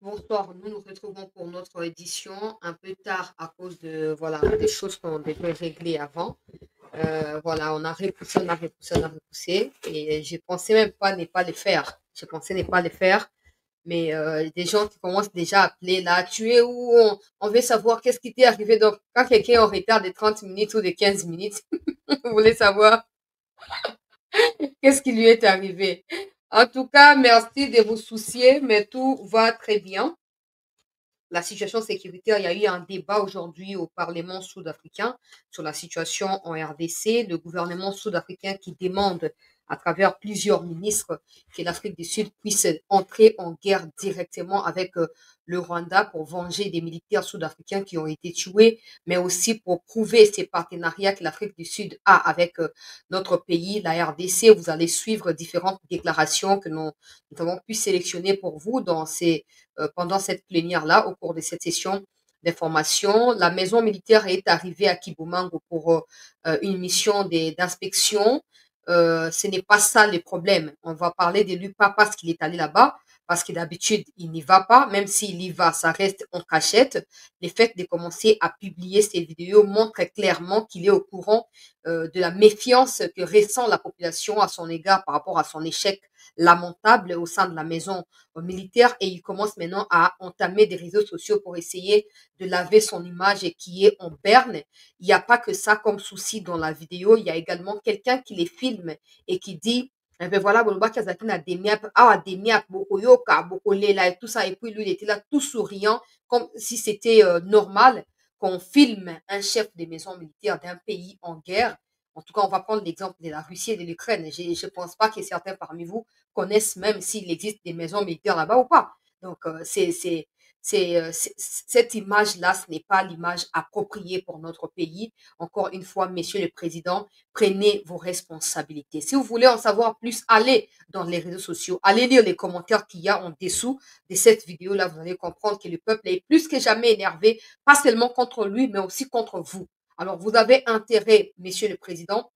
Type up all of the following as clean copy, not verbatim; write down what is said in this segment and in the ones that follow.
Bonsoir, nous nous retrouvons pour notre édition un peu tard à cause de voilà des choses qu'on devait régler avant. Voilà, on a repoussé, on a repoussé et je pensais même pas ne pas les faire. Je pensais ne pas les faire, mais des gens qui commencent déjà à appeler là, tu es où? On veut savoir qu'est-ce qui t'est arrivé. Donc, quand quelqu'un est en retard de 30 minutes ou de 15 minutes, vous voulez savoir qu'est-ce qui lui est arrivé. En tout cas, merci de vous soucier, mais tout va très bien. La situation sécuritaire, il y a eu un débat aujourd'hui au Parlement sud-africain sur la situation en RDC. Le gouvernement sud-africain qui demande à travers plusieurs ministres que l'Afrique du Sud puisse entrer en guerre directement avec le Rwanda pour venger des militaires sud-africains qui ont été tués, mais aussi pour prouver ces partenariats que l'Afrique du Sud a avec notre pays, la RDC. Vous allez suivre différentes déclarations que nous avons pu sélectionner pour vous dans pendant cette plénière-là, au cours de cette session d'information. La maison militaire est arrivée à Kibumango pour une mission d'inspection. Ce n'est pas ça le problème. On va parler de lui pas parce qu'il est allé là-bas, parce que d'habitude, il n'y va pas. Même s'il y va, ça reste en cachette. Le fait de commencer à publier ces vidéos montre clairement qu'il est au courant de la méfiance que ressent la population à son égard par rapport à son échec lamentable au sein de la maison militaire, et il commence maintenant à entamer des réseaux sociaux pour essayer de laver son image et qui est en berne. Il n'y a pas que ça comme souci dans la vidéo, il y a également quelqu'un qui les filme et qui dit eh ben voilà, Boloba Kazaki na demiap, ah demiap, bokoyoka, bokolela et tout ça. Et puis lui, il était là tout souriant, comme si c'était normal qu'on filme un chef de maison militaire d'un pays en guerre. En tout cas, on va prendre l'exemple de la Russie et de l'Ukraine. Je ne pense pas que certains parmi vous connaissent même s'il existe des maisons militaires là-bas ou pas. Donc, cette image-là, ce n'est pas l'image appropriée pour notre pays. Encore une fois, Monsieur le Président, prenez vos responsabilités. Si vous voulez en savoir plus, allez dans les réseaux sociaux, allez lire les commentaires qu'il y a en dessous de cette vidéo-là. Vous allez comprendre que le peuple est plus que jamais énervé, pas seulement contre lui, mais aussi contre vous. Alors, vous avez intérêt, Monsieur le Président,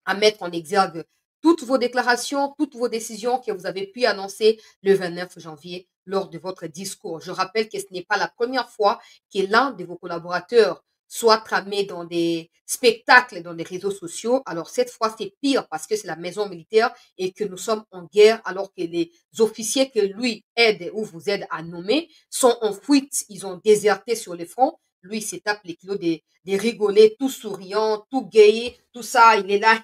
à mettre en exergue toutes vos déclarations, toutes vos décisions que vous avez pu annoncer le 29 janvier lors de votre discours. Je rappelle que ce n'est pas la première fois que l'un de vos collaborateurs soit tramé dans des spectacles dans les réseaux sociaux. Alors cette fois, c'est pire parce que c'est la maison militaire et que nous sommes en guerre alors que les officiers que lui aide ou vous aide à nommer sont en fuite. Ils ont déserté sur les fronts. Lui, il se tape les kilos de rigoler, tout souriant, tout gay, tout ça. Il est là,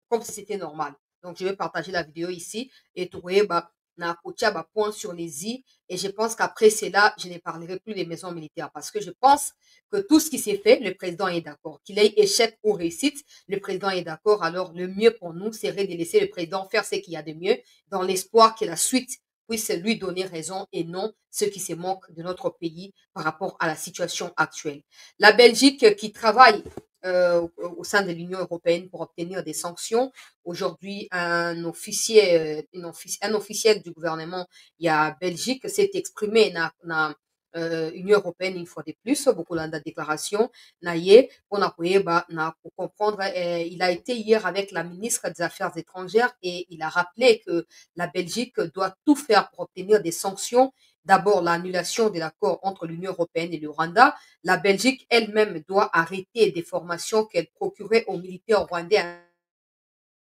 comme si c'était normal. Donc, je vais partager la vidéo ici et trouver na point sur les i. Et je pense qu'après cela, je ne parlerai plus des maisons militaires parce que je pense que tout ce qui s'est fait, le président est d'accord. Qu'il ait échec ou réussite, le président est d'accord. Alors, le mieux pour nous serait de laisser le président faire ce qu'il y a de mieux dans l'espoir que la suite puisse lui donner raison et non ce qui se manque de notre pays par rapport à la situation actuelle. La Belgique qui travaille au sein de l'Union européenne pour obtenir des sanctions. Aujourd'hui, un officiel du gouvernement, il y a Belgique, s'est exprimé dans Union européenne une fois de plus, beaucoup de déclarations, pour comprendre, il a été hier avec la ministre des Affaires étrangères et il a rappelé que la Belgique doit tout faire pour obtenir des sanctions. D'abord, l'annulation de l'accord entre l'Union européenne et le Rwanda. La Belgique elle-même doit arrêter des formations qu'elle procurait aux militaires rwandais à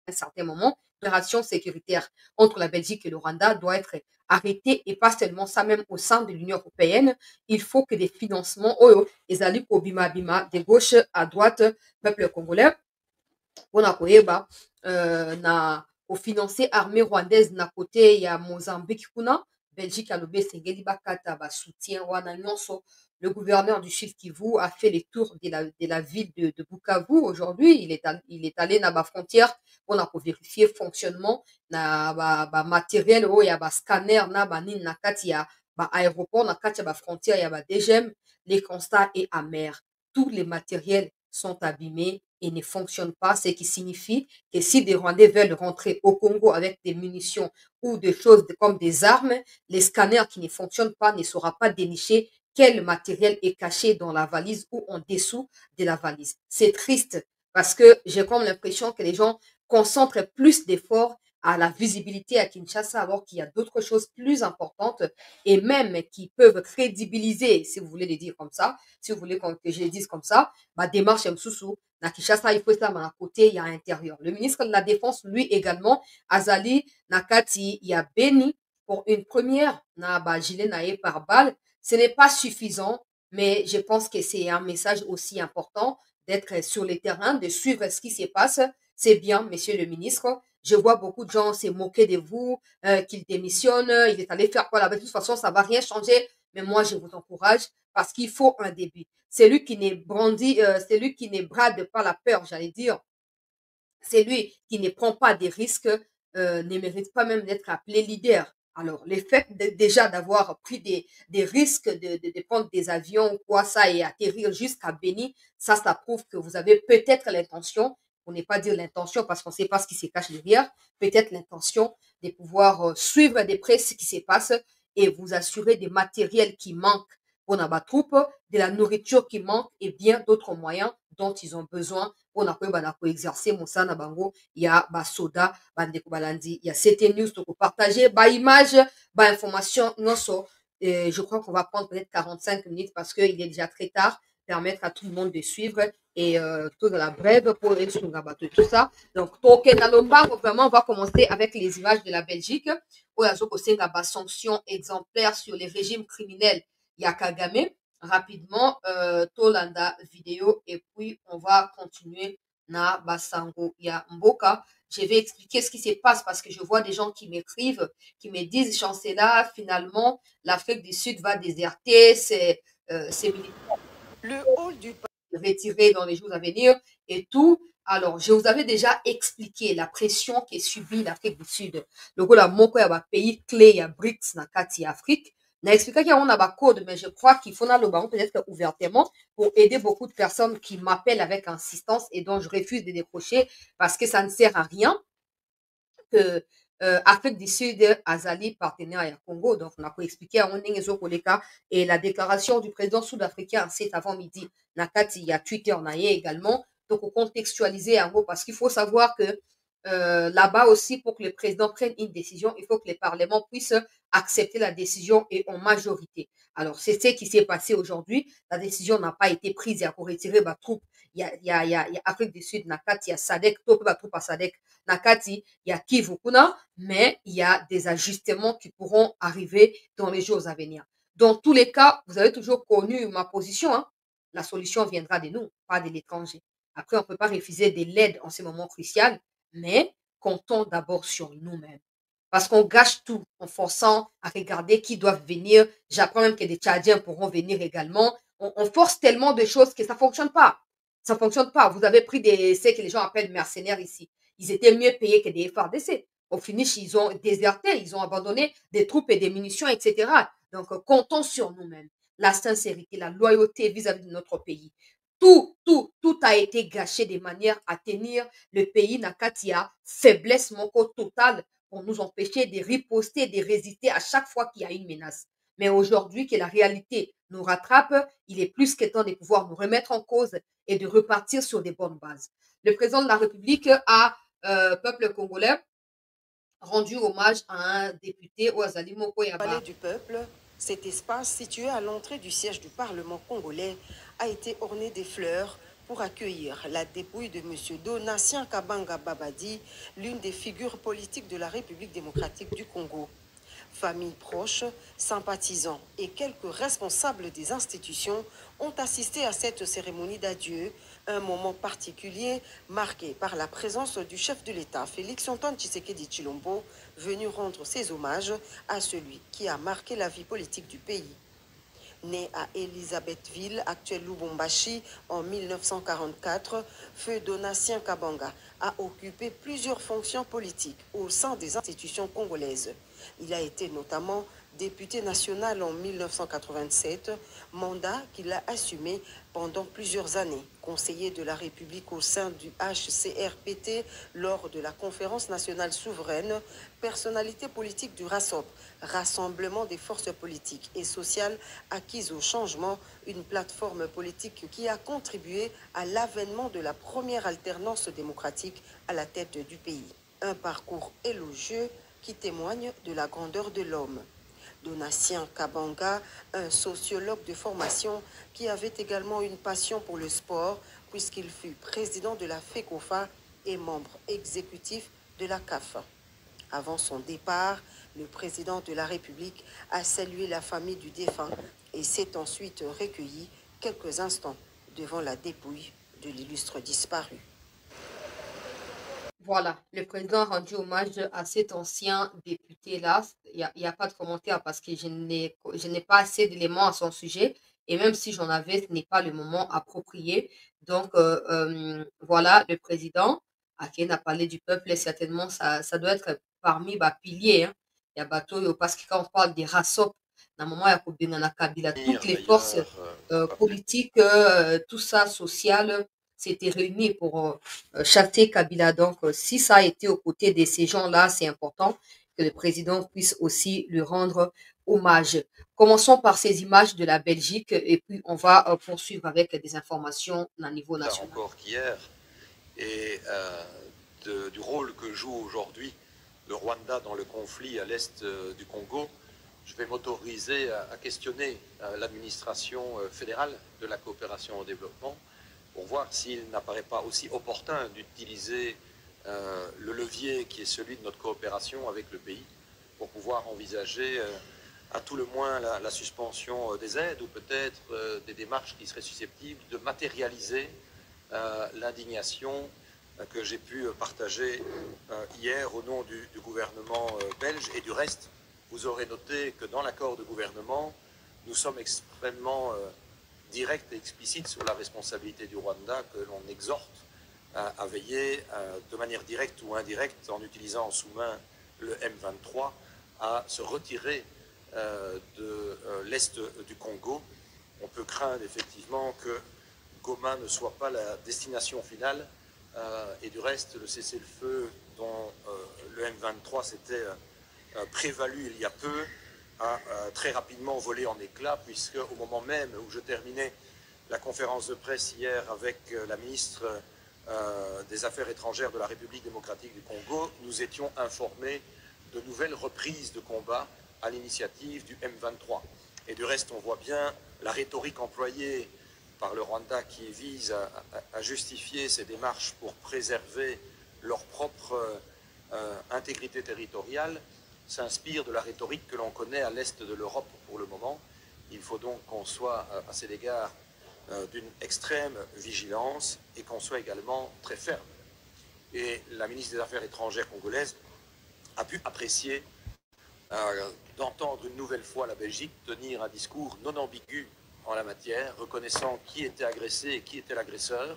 un certain moment. L'opération sécuritaire entre la Belgique et le Rwanda doit être arrêtée et pas seulement ça, même au sein de l'Union européenne. Il faut que des financements, les alliés au Bima Bima, de gauche à droite, peuple congolais, on a au financer armée rwandaise na côté il y a Mozambique kuna Belgique a lobé sengeli bakata ba soutien wana nyonso. Le gouverneur du Sud Kivu a fait les tours de la ville de Bukavu aujourd'hui. Il est allé na ba frontière pour vérifier fonctionnement na matériel il y a ba scanner na ba nini na kati ya ba aéroport na kati ya ba frontière il y a ba DGM. Les constats est amer. Tous les matériels sont abîmés et ne fonctionnent pas, ce qui signifie que si des Rwandais veulent rentrer au Congo avec des munitions ou des choses comme des armes, les scanners qui ne fonctionnent pas ne sauront pas dénicher quel matériel est caché dans la valise ou en dessous de la valise. C'est triste parce que j'ai comme l'impression que les gens concentrent plus d'efforts à la visibilité à Kinshasa, alors qu'il y a d'autres choses plus importantes et même qui peuvent crédibiliser, si vous voulez le dire comme ça, si vous voulez que je le dise comme ça, ma démarche Msusu, na Kinshasa, il faut ça, mais à côté, il y a l'intérieur. Le ministre de la Défense, lui également, Azali Nakati, il y a béni pour une première, na ba gilet naé par balle. Ce n'est pas suffisant, mais je pense que c'est un message aussi important d'être sur le terrain, de suivre ce qui se passe. C'est bien, monsieur le ministre. Je vois beaucoup de gens se moquer de vous, qu'il démissionne, il est allé faire quoi là-bas. De toute façon, ça va rien changer. Mais moi, je vous encourage parce qu'il faut un début. Celui qui ne brandit, celui qui ne brade pas la peur, j'allais dire, celui qui ne prend pas des risques ne mérite pas même d'être appelé leader. Alors, le fait déjà d'avoir pris des risques, de prendre des avions ou quoi, ça, et atterrir jusqu'à Béni, ça prouve que vous avez peut-être l'intention, pour ne pas dire l'intention parce qu'on ne sait pas ce qui se cache derrière, peut-être l'intention de pouvoir suivre de près ce qui se passe et vous assurer des matériels qui manquent pour la troupe, de la nourriture qui manque et bien d'autres moyens dont ils ont besoin pour exercer mon na bango ya basoda bandeko balandi ya CT News to partager ba image ba information nyonso. Je crois qu'on va prendre peut-être 45 minutes parce qu'il est déjà très tard, permettre à tout le monde de suivre et tout de la brève pour tout ça. Donc, dans le banc, vraiment, on va commencer avec les images de la Belgique où il y a des sanctions exemplaires sur les régimes criminels Yakagame. Rapidement, Tolanda vidéo et puis on va continuer na Basango ya Mboka. Je vais expliquer ce qui se passe parce que je vois des gens qui m'écrivent, qui me disent, Chancela, finalement, l'Afrique du Sud va déserter ses militaires. Le hall du retirer dans les jours à venir et tout. Alors, je vous avais déjà expliqué la pression qui est subie l'Afrique du Sud. Le la moko ya ba pays clé ya BRICS na kati Afrique. N'a expliqué qu'il y a un code, mais je crois qu'il faut le baron peut-être ouvertement pour aider beaucoup de personnes qui m'appellent avec insistance et dont je refuse de décrocher parce que ça ne sert à rien que Afrique du Sud Azali partenaire à Congo. Donc, on a expliqué à Koleka et la déclaration du président sud-africain, c'est avant midi. Nakati, il y a Twitter, également. Donc, on contextualiser en gros parce qu'il faut savoir que là-bas aussi, pour que le président prenne une décision, il faut que les parlements puissent accepter la décision et en majorité. Alors, c'est ce qui s'est passé aujourd'hui. La décision n'a pas été prise. Il y a pour retirer ma troupe. Il y a Afrique du Sud, Nakati, il y a Sadek, tout ma troupe à Sadek, Nakati, il y a Kivu Kuna, mais il y a des ajustements qui pourront arriver dans les jours à venir. Dans tous les cas, vous avez toujours connu ma position. Hein? La solution viendra de nous, pas de l'étranger. Après, on ne peut pas refuser de l'aide en ce moment crucial, mais comptons d'abord sur nous-mêmes. Parce qu'on gâche tout en forçant à regarder qui doivent venir. J'apprends même que des Tchadiens pourront venir également. On force tellement de choses que ça ne fonctionne pas. Ça ne fonctionne pas. Vous avez pris ce que les gens appellent mercenaires ici. Ils étaient mieux payés que des FARDC. Au finish, ils ont déserté, ils ont abandonné des troupes et des munitions, etc. Donc, comptons sur nous-mêmes. La sincérité, la loyauté vis-à-vis de notre pays. Tout a été gâché de manière à tenir le pays Nakatia, faiblesse moko totale pour nous empêcher de riposter, de résister à chaque fois qu'il y a une menace. Mais aujourd'hui, que la réalité nous rattrape, il est plus que temps de pouvoir nous remettre en cause et de repartir sur des bonnes bases. Le président de la République a, peuple congolais, rendu hommage à un député, Ouazali Mokoyaba. Palais du peuple, cet espace situé à l'entrée du siège du Parlement congolais a été orné des fleurs pour accueillir la dépouille de M. Donatien Kabanga Babadi, l'une des figures politiques de la République démocratique du Congo. Familles proches, sympathisants et quelques responsables des institutions ont assisté à cette cérémonie d'adieu, un moment particulier marqué par la présence du chef de l'État, Félix-Antoine Tshisekedi Tshilombo, venu rendre ses hommages à celui qui a marqué la vie politique du pays. Né à Elisabethville, actuelle Lubumbashi, en 1944, Feu Donatien Kabanga a occupé plusieurs fonctions politiques au sein des institutions congolaises. Il a été notamment député national en 1987, mandat qu'il a assumé pendant plusieurs années. Conseiller de la République au sein du HCRPT lors de la conférence nationale souveraine, personnalité politique du RASOP, Rassemblement des forces politiques et sociales acquises au changement, une plateforme politique qui a contribué à l'avènement de la première alternance démocratique à la tête du pays. Un parcours élogieux qui témoigne de la grandeur de l'homme. Donatien Kabanga, un sociologue de formation qui avait également une passion pour le sport puisqu'il fut président de la FECOFA et membre exécutif de la CAF. Avant son départ, le président de la République a salué la famille du défunt et s'est ensuite recueilli quelques instants devant la dépouille de l'illustre disparu. Voilà, le président a rendu hommage à cet ancien député-là. Il y a pas de commentaire parce que je n'ai pas assez d'éléments à son sujet et même si j'en avais, ce n'est pas le moment approprié. Donc, voilà, le président à qui on a parlé du peuple et certainement ça doit être parmi bah, piliers. Hein. Il y a bateau parce que quand on parle des RASOP, à un moment, il y a Kobena Kabila, toutes les forces politiques, tout ça, social, s'étaient réunis pour chasser Kabila. Donc, si ça a été aux côtés de ces gens-là, c'est important que le président puisse aussi lui rendre hommage. Commençons par ces images de la Belgique et puis on va poursuivre avec des informations à niveau national. Encore qu'hier, et du rôle que joue aujourd'hui le Rwanda dans le conflit à l'est du Congo, je vais m'autoriser à questionner l'administration fédérale de la coopération au développement pour voir s'il n'apparaît pas aussi opportun d'utiliser le levier qui est celui de notre coopération avec le pays pour pouvoir envisager à tout le moins la suspension des aides ou peut-être des démarches qui seraient susceptibles de matérialiser l'indignation que j'ai pu partager hier au nom du gouvernement belge. Et du reste, vous aurez noté que dans l'accord de gouvernement, nous sommes extrêmement directs et explicites sur la responsabilité du Rwanda que l'on exhorte à veiller de manière directe ou indirecte en utilisant en sous-main le M23 à se retirer de l'est du Congo. On peut craindre effectivement que Goma ne soit pas la destination finale et du reste le cessez-le-feu dont le M23 s'était prévalu il y a peu a très rapidement volé en éclats puisque au moment même où je terminais la conférence de presse hier avec la ministre des Affaires étrangères de la République démocratique du Congo, nous étions informés de nouvelles reprises de combat à l'initiative du M23. Et du reste, on voit bien la rhétorique employée par le Rwanda qui vise à justifier ces démarches pour préserver leur propre intégrité territoriale, s'inspire de la rhétorique que l'on connaît à l'est de l'Europe pour le moment. Il faut donc qu'on soit à cet égard d'une extrême vigilance et qu'on soit également très ferme. Et la ministre des Affaires étrangères congolaise a pu apprécier d'entendre une nouvelle fois la Belgique tenir un discours non ambigu en la matière, reconnaissant qui était agressé et qui était l'agresseur,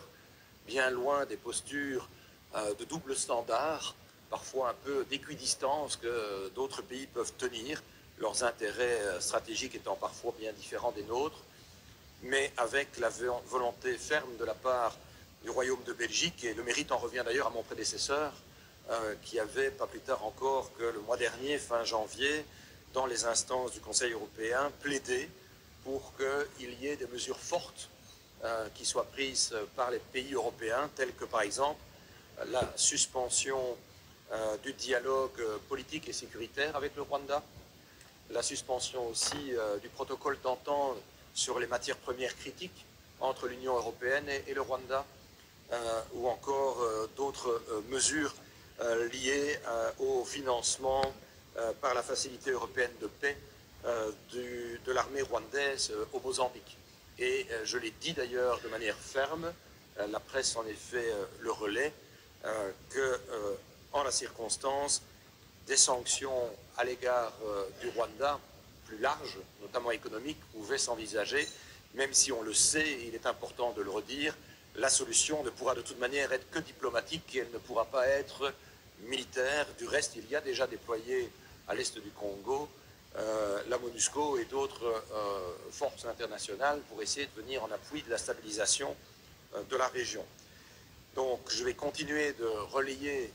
bien loin des postures de double standard, parfois un peu d'équidistance que d'autres pays peuvent tenir, leurs intérêts stratégiques étant parfois bien différents des nôtres, mais avec la volonté ferme de la part du Royaume de Belgique, et le mérite en revient d'ailleurs à mon prédécesseur, qui avait, pas plus tard encore que le mois dernier, fin janvier, dans les instances du Conseil européen, plaidé pour qu'il y ait des mesures fortes qui soient prises par les pays européens, telles que par exemple la suspension du dialogue politique et sécuritaire avec le Rwanda, la suspension aussi du protocole d'entente sur les matières premières critiques entre l'Union européenne et le Rwanda, ou encore d'autres mesures liées au financement par la Facilité européenne de paix de l'armée rwandaise au Mozambique. Et je l'ai dit d'ailleurs de manière ferme, la presse en effet le relais, que en la circonstance, des sanctions à l'égard du Rwanda plus larges, notamment économiques, pouvaient s'envisager, même si on le sait, et il est important de le redire, la solution ne pourra de toute manière être que diplomatique et elle ne pourra pas être militaire. Du reste, il y a déjà déployé à l'est du Congo la MONUSCO et d'autres forces internationales pour essayer de venir en appui de la stabilisation de la région. Donc je vais continuer de relayer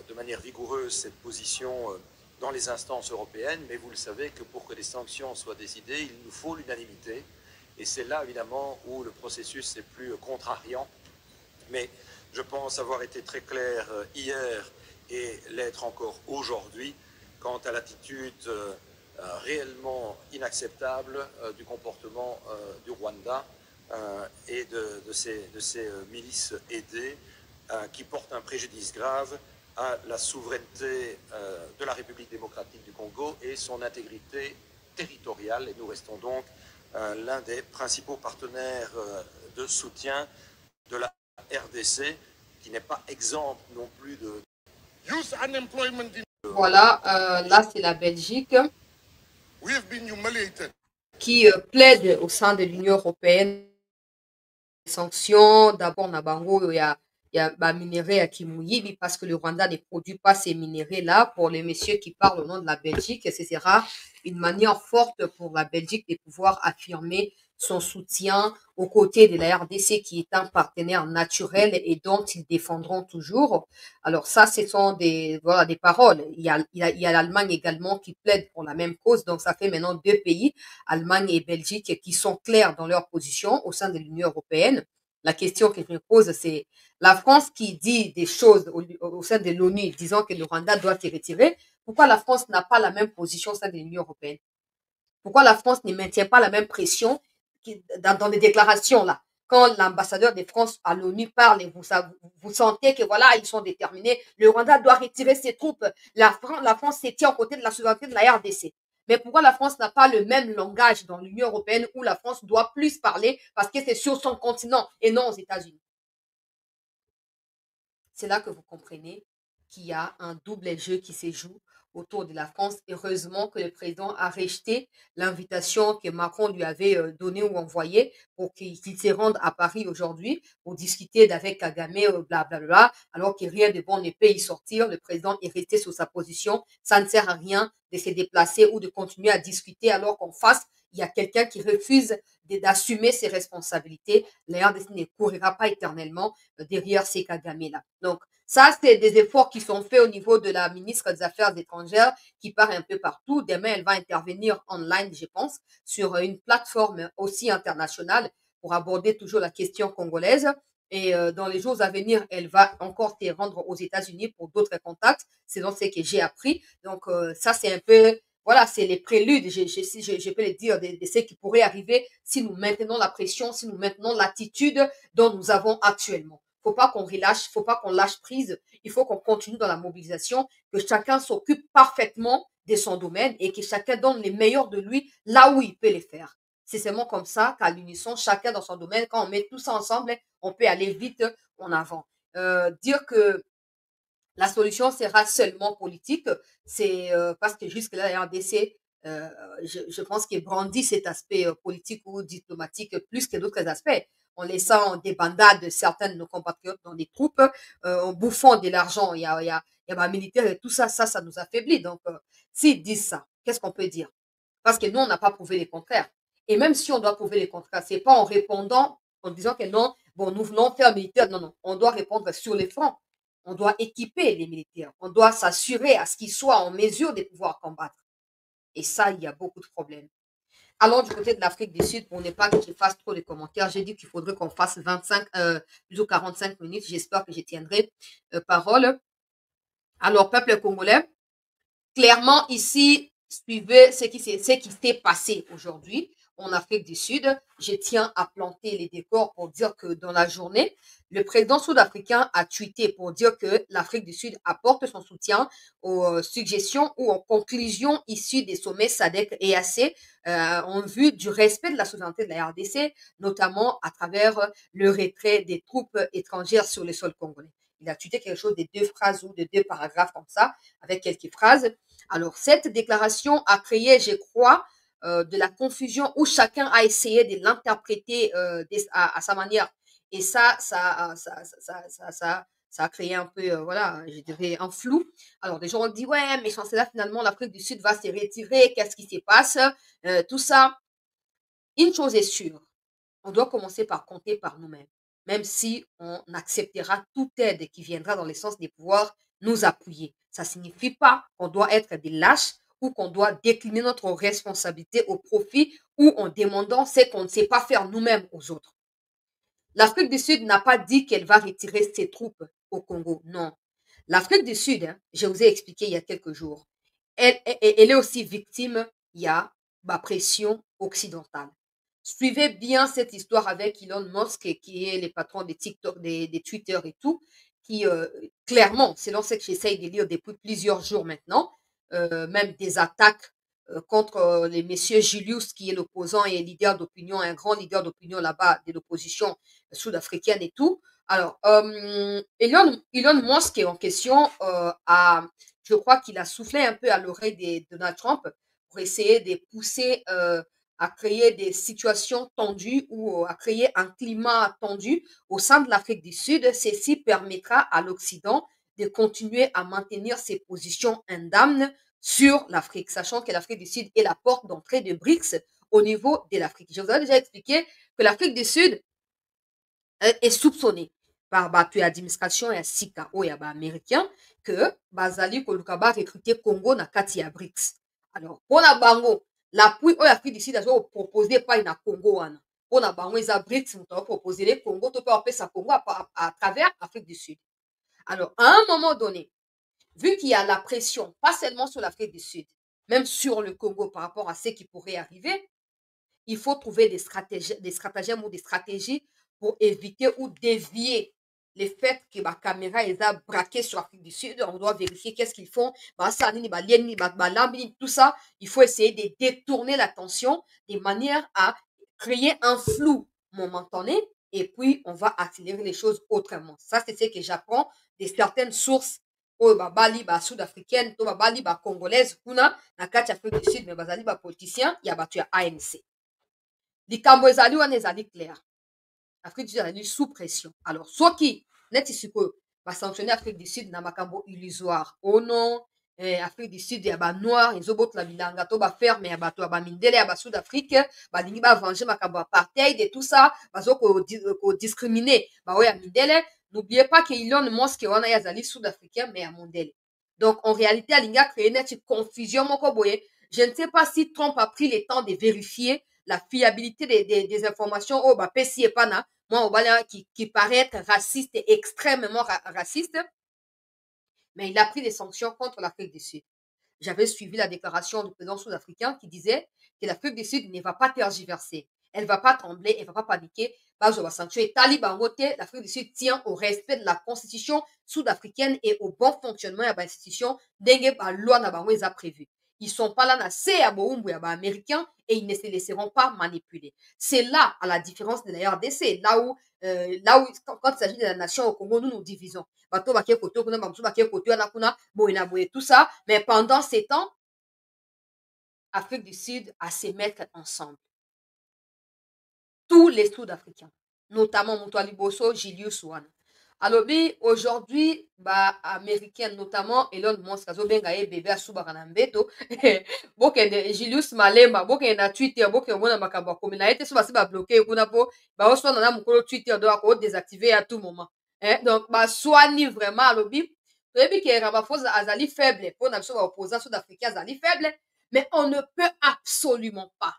de manière vigoureuse cette position dans les instances européennes, mais vous le savez que pour que les sanctions soient décidées, il nous faut l'unanimité. Et c'est là, évidemment, où le processus est plus contrariant. Mais je pense avoir été très clair hier et l'être encore aujourd'hui quant à l'attitude réellement inacceptable du comportement du Rwanda et de ces milices aidées qui portent un préjudice grave à la souveraineté de la République démocratique du Congo et son intégrité territoriale. Et nous restons donc l'un des principaux partenaires de soutien de la RDC, qui n'est pas exempt non plus de... Voilà, là c'est la Belgique qui plaide au sein de l'Union européenne des sanctions. D'abord, Nabango, il y a minerai à Kimouyibi parce que le Rwanda ne produit pas ces minéraux-là. Pour les messieurs qui parlent au nom de la Belgique, ce sera une manière forte pour la Belgique de pouvoir affirmer son soutien aux côtés de la RDC qui est un partenaire naturel et dont ils défendront toujours. Alors ça, ce sont des paroles. Il y a l'Allemagne également qui plaide pour la même cause. Donc ça fait maintenant 2 pays, Allemagne et Belgique, qui sont clairs dans leur position au sein de l'Union européenne. La question que je me pose, c'est la France qui dit des choses au sein de l'ONU, disant que le Rwanda doit se retirer. Pourquoi la France n'a pas la même position au sein de l'Union européenne? Pourquoi la France ne maintient pas la même pression dans les déclarations là? Quand l'ambassadeur de France à l'ONU parle et vous sentez que voilà, ils sont déterminés, le Rwanda doit retirer ses troupes. La France se tient aux côtés de la souveraineté de la RDC. Mais pourquoi la France n'a pas le même langage dans l'Union européenne où la France doit plus parler parce que c'est sur son continent et non aux États-Unis? C'est là que vous comprenez qu'il y a un double jeu qui se joue autour de la France. Heureusement que le président a rejeté l'invitation que Macron lui avait donnée ou envoyée pour qu'il se rende à Paris aujourd'hui pour discuter avec Kagame, blablabla, alors que rien de bon ne peut y sortir. Le président est resté sur sa position. Ça ne sert à rien de se déplacer ou de continuer à discuter alors qu'en face, il y a quelqu'un qui refuse d'assumer ses responsabilités. La RDC ne courira pas éternellement derrière ces Kagame-là. Donc, ça, c'est des efforts qui sont faits au niveau de la ministre des Affaires étrangères qui part un peu partout. Demain, elle va intervenir online, je pense, sur une plateforme aussi internationale pour aborder toujours la question congolaise. Et dans les jours à venir, elle va encore se rendre aux États-Unis pour d'autres contacts. C'est donc ce que j'ai appris. Donc, ça, c'est un peu, voilà, c'est les préludes, je peux le dire, de ce qui pourrait arriver si nous maintenons la pression, si nous maintenons l'attitude dont nous avons actuellement. Faut pas qu'on relâche, faut pas qu'on lâche prise. Il faut qu'on continue dans la mobilisation, que chacun s'occupe parfaitement de son domaine et que chacun donne les meilleurs de lui là où il peut les faire. C'est seulement comme ça qu'à l'unisson, chacun dans son domaine, quand on met tout ça ensemble, on peut aller vite en avant. Dire que la solution sera seulement politique, c'est parce que jusque-là, la RDC, je pense qu'il brandit cet aspect politique ou diplomatique plus que d'autres aspects, en laissant des bandades certains de nos compatriotes dans des troupes, en bouffant de l'argent. Il y a ma militaire et tout ça, ça nous affaiblit. Donc, s'ils disent ça, qu'est-ce qu'on peut dire? Parce que nous, on n'a pas prouvé les contraires. Et même si on doit prouver les contraires, c'est pas en répondant, en disant que non, bon, nous venons faire militaire. Non, non, on doit répondre sur les fronts. On doit équiper les militaires. On doit s'assurer à ce qu'ils soient en mesure de pouvoir combattre. Et ça, il y a beaucoup de problèmes. Allons du côté de l'Afrique du Sud pour ne pas que je fasse trop de commentaires. J'ai dit qu'il faudrait qu'on fasse 25, plutôt 45 minutes. J'espère que je tiendrai parole. Alors, peuple congolais, clairement, ici, suivez ce qui s'est passé aujourd'hui en Afrique du Sud. Je tiens à planter les décors pour dire que dans la journée, le président sud-africain a tweeté pour dire que l'Afrique du Sud apporte son soutien aux suggestions ou aux conclusions issues des sommets SADC et EAC en vue du respect de la souveraineté de la RDC, notamment à travers le retrait des troupes étrangères sur le sol congolais. Il a tweeté quelque chose de 2 phrases ou de 2 paragraphes comme ça, avec quelques phrases. Alors, cette déclaration a créé, je crois, de la confusion où chacun a essayé de l'interpréter à sa manière. Et ça a créé un peu, voilà, je dirais, un flou. Alors, des gens ont dit, ouais, mais sans cela, finalement, l'Afrique du Sud va se retirer. Qu'est-ce qui se passe? Tout ça. Une chose est sûre, on doit commencer par compter par nous-mêmes, même si on acceptera toute aide qui viendra dans le sens de pouvoir nous appuyer. Ça ne signifie pas qu'on doit être des lâches ou qu'on doit décliner notre responsabilité au profit ou en demandant ce qu'on ne sait pas faire nous-mêmes aux autres. L'Afrique du Sud n'a pas dit qu'elle va retirer ses troupes au Congo, non. L'Afrique du Sud, hein, je vous ai expliqué il y a quelques jours, elle est aussi victime, il y a la pression occidentale. Suivez bien cette histoire avec Elon Musk, qui est le patron des TikTok, des Twitter et tout, qui clairement, selon ce que j'essaye de lire depuis plusieurs jours maintenant, même des attaques contre les messieurs Julius, qui est l'opposant et leader d'opinion, un grand leader d'opinion là-bas de l'opposition sud-africaine et tout. Alors, Elon Musk est en question, je crois qu'il a soufflé un peu à l'oreille de Donald Trump pour essayer de pousser à créer des situations tendues ou à créer un climat tendu au sein de l'Afrique du Sud. Ceci permettra à l'Occident de continuer à maintenir ses positions indemnes sur l'Afrique, sachant que l'Afrique du Sud est la porte d'entrée de BRICS au niveau de l'Afrique. Je vous ai déjà expliqué que l'Afrique du Sud est soupçonnée par l'administration ya sika oyo ya américain que bazali koluka recruter Congo na kati ya BRICS. Alors, mpona bango, l'appui oyo Afrique du Sud azo proposer epai na Congo wana, mpona bango eza BRICS moto akoproposer le Congo to mpe apesa Congo à travers Afrique du Sud. Alors, à un moment donné, vu qu'il y a la pression, pas seulement sur l'Afrique du Sud, même sur le Congo par rapport à ce qui pourrait arriver, il faut trouver des stratagèmes ou des stratégies pour éviter ou dévier le fait que la caméra est braquée sur l'Afrique du Sud. On doit vérifier qu'est-ce qu'ils font. Tout ça, il faut essayer de détourner l'attention de manière à créer un flou momentané et puis on va accélérer les choses autrement. Ça, c'est ce que j'apprends de certaines sources babali sud-africaine to babali congolaise kuna na kati ya Afrique du Sud, mais bazali politiciens ya bato ya ANC. Likambo ezali wana ezali clair. Afrique du Sud ezali sous pression. Alors soki neti sikoyo basanctionne Afrique du Sud na makambo illusoire. Oh non, Afrique du Sud ya banoir ezobotola bilanga to baferme ya bato ya bamindele ya basud afrique balingi bavenge makambo apartheid et tout ça bazo kodiscrimine baoyo ya mindele. N'oubliez pas que Elon Musk wana ye azali sud-africain mais ya mondele. Donc en réalité alingi acréer neti confusion moko boye. Je ne sais pas si Trump a pris le temps de vérifier la fiabilité des informations au Pessi et Pana, moi, qui paraît être raciste et extrêmement raciste, mais il a pris des sanctions contre l'Afrique du Sud. J'avais suivi la déclaration du président sud-africain qui disait que l'Afrique du Sud ne va pas tergiverser, elle ne va pas trembler, elle ne va pas paniquer. L'Afrique du Sud tient au respect de la constitution sud-africaine et au bon fonctionnement de l'institution d'Enge loi na bango eza prévu. Ils sont pas là na se ya boumbu ya américains et ils ne se laisseront pas manipuler. C'est là, à la différence de la RDC, là où quand il s'agit de la nation au Congo, nous nous divisons. Tout ça, mais pendant ces temps, Afrique du Sud a se mettre ensemble. Tous les Sud-Africains, notamment Moutouali Bosso, Julius Wana. Alors, aujourd'hui, américain, notamment Elon Musk, azobenga ye bébé asubaka na mbeto. Bokende Julius Malema, bokende na Twitter, bokende mona makambo akomi na ye te so basi babloke kuna po baoswana na mokolo Twitter do ako désactiver à tout moment. Donc baswani vraiment alobi toyebi ke Ramaphosa azali faible mpona biso baopposant sud-africain azali faible, mais on ne peut absolument pas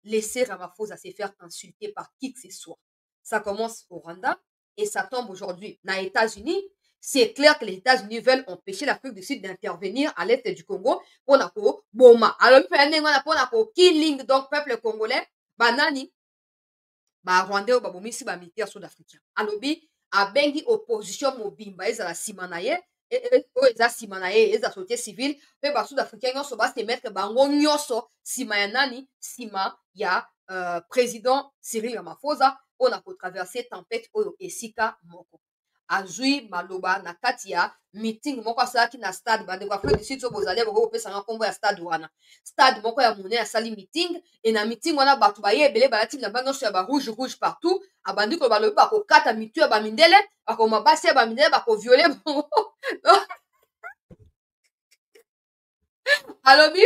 laisser Ramaphosa se faire insulter par qui que ce soit. Ça commence au Rwanda et ça tombe aujourd'hui dans les États-Unis. C'est clair que les États-Unis veulent empêcher l'Afrique du Sud d'intervenir à l'est du Congo pour la Boma. Alors, pour killing donc peuple congolais, banani, Rwandais ou babomisi ba militaire sud-africain. Alobi a bengi opposition mobimba ezala simanaye eza simanaye eza société civile pe ba sud-africain nyonso ba se mettre bango nyonso sima ya nani sima ya président Cyril Ramaphosa on a traversé tempête oyo esika moko. Azui maloba na kati ya meeting moko asalaki na stade bandeko Afrique du Sud so bozali boko kopesanga nkombo ya stade wana. Stade moko ya monene asali meeting et na meeting wana bato baye ebele balati bilamba nyonso ya rouge partout abandi ko balobi bakokata mitu ya bamindele bakoma basi ya bamindele bakoviole bango. Alobi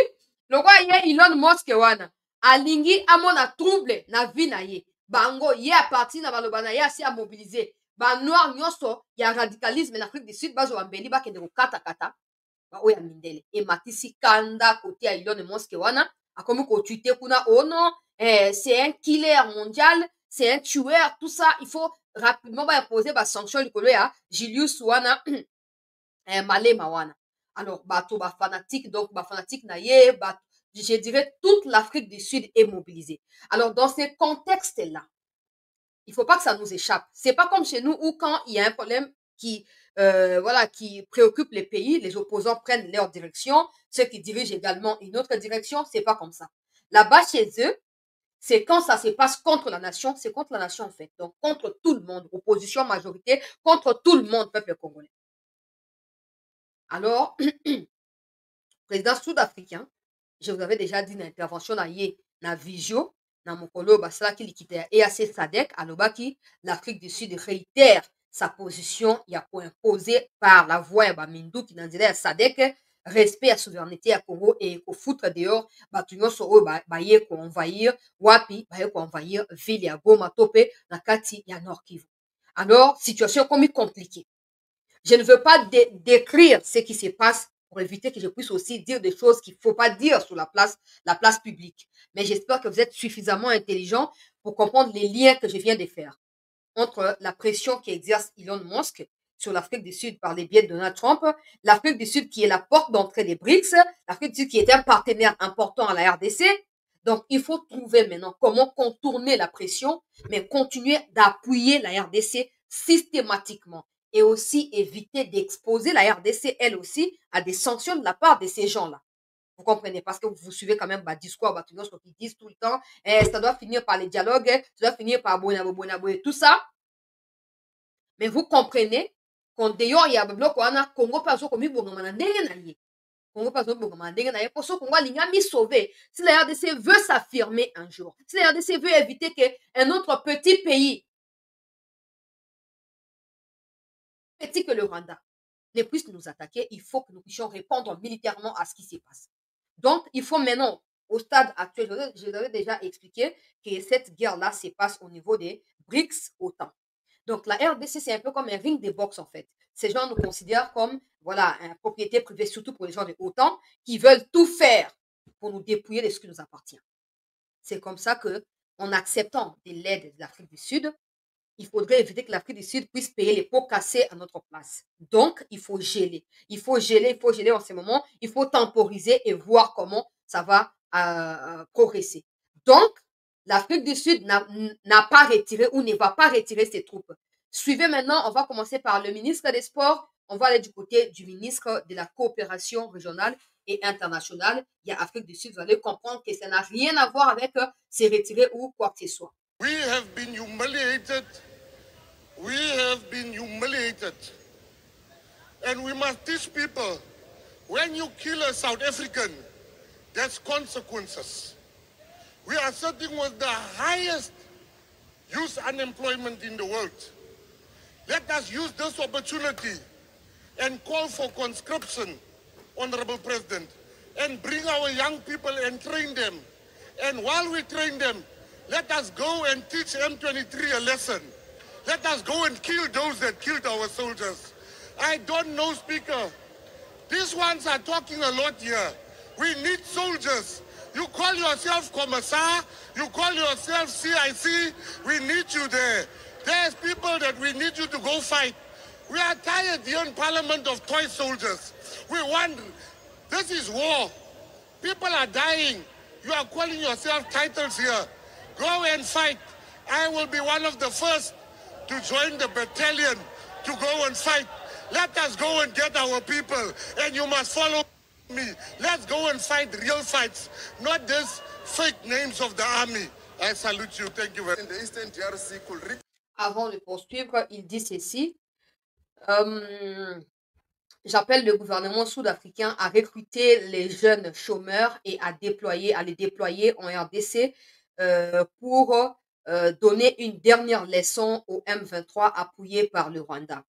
lokwa ye Elon Musk wana alingi amona trouble na vie na ye bango ye a parti na baloba na ye asi a mobiliser banoir nyonso ya radicalisme na Afrique du Sud bazo bambeli bakende kokata oyo ya mindele ematisi kanda kote ya Elon Musk wana akomi kotwite kuna oh non c'est un killer mondial, c'est un tueur, tout ça il faut rapidement imposer ba sanction likolo ya Julius wana Malé Mawana. Alors, bateau, fanatique, donc, fanatique, naïe, je dirais, toute l'Afrique du Sud est mobilisée. Alors, dans ces contextes-là, il ne faut pas que ça nous échappe. C'est pas comme chez nous où quand il y a un problème qui, voilà, qui préoccupe les pays, les opposants prennent leur direction, ceux qui dirigent également une autre direction, c'est pas comme ça. Là-bas, chez eux, c'est quand ça se passe contre la nation, c'est contre la nation en fait. Donc, contre tout le monde, opposition, majorité, contre tout le monde, peuple congolais. Alors, président sud-africain, je vous avais déjà dit l'intervention na ye na visio na mokolo basalaki likita ya EAC SADC alobaki l'Afrique du Sud réitère sa position ya koimposer par la voie ya baminduki na nzela ya SADC respect ya souveraineté ya Congo et kofoutre dehors bato nyonso oyo baye koenvahir wapi baye koenvahir ville ya Goma to mpe na kati ya Nord Kivu. Alors situation ekomi compliquée. Je ne veux pas décrire ce qui se passe pour éviter que je puisse aussi dire des choses qu'il ne faut pas dire sur la place publique. Mais j'espère que vous êtes suffisamment intelligents pour comprendre les liens que je viens de faire entre la pression qu'exerce Elon Musk sur l'Afrique du Sud par les biais de Donald Trump, l'Afrique du Sud qui est la porte d'entrée des BRICS, l'Afrique du Sud qui est un partenaire important à la RDC. Donc, il faut trouver maintenant comment contourner la pression, mais continuer d'appuyer la RDC systématiquement et aussi éviter d'exposer la RDC, elle aussi, à des sanctions de la part de ces gens-là. Vous comprenez? Parce que vous suivez quand même discours ce qu'ils disent tout le temps. Ça doit finir par les dialogues, ça doit finir par tout ça. Mais vous comprenez qu'en dehors, il y a un bloc, Congo, par exemple, comme Congo, par exemple, pour ce Congo, il a mis sauvé. Si la RDC veut s'affirmer un jour, si la RDC veut éviter qu'un autre petit pays, petit que le Rwanda, ne puisse nous attaquer, il faut que nous puissions répondre militairement à ce qui se passe. Donc, il faut maintenant, au stade actuel, je vous avais déjà expliqué que cette guerre-là se passe au niveau des BRICS OTAN. Donc, la RDC, c'est un peu comme un ring de boxe, en fait. Ces gens nous considèrent comme, voilà, une propriété privée, surtout pour les gens de OTAN, qui veulent tout faire pour nous dépouiller de ce qui nous appartient. C'est comme ça que, en acceptant de l'aide de l'Afrique du Sud, il faudrait éviter que l'Afrique du Sud puisse payer les pots cassés à notre place. Donc, il faut geler. Il faut geler en ce moment. Il faut temporiser et voir comment ça va progresser. Donc, l'Afrique du Sud n'a pas retiré ou ne va pas retirer ses troupes. Suivez maintenant, on va commencer par le ministre des Sports. On va aller du côté du ministre de la coopération régionale et internationale. Il y a Afrique du Sud. Vous allez comprendre que ça n'a rien à voir avec se retirer ou quoi que ce soit. We have been humiliated. We have been humiliated. And we must teach people, when you kill a South African, there's consequences. We are sitting with the highest youth unemployment in the world. Let us use this opportunity and call for conscription, Honorable President, and bring our young people and train them. And while we train them, let us go and teach M23 a lesson. Let us go and kill those that killed our soldiers. I don't know, Speaker. These ones are talking a lot here. We need soldiers. You call yourself Commissar, you call yourself CIC, we need you there. There's people that we need you to go fight. We are tired here in Parliament of toy soldiers. We want, this is war. People are dying. You are calling yourself titles here. Go and fight. I will be one of the first to join the battalion to go and fight. Let us go and get our people, and you must follow me. Let's go and fight real fights, not these fake names of the army. I salute you. Thank you very much. In the Eastern DRC could reach. Avant de poursuivre, il dit ceci. J'appelle le gouvernement sud-africain à recruter les jeunes chômeurs et à les déployer en RDC pour donner une dernière leçon au M23 appuyé par le Rwanda.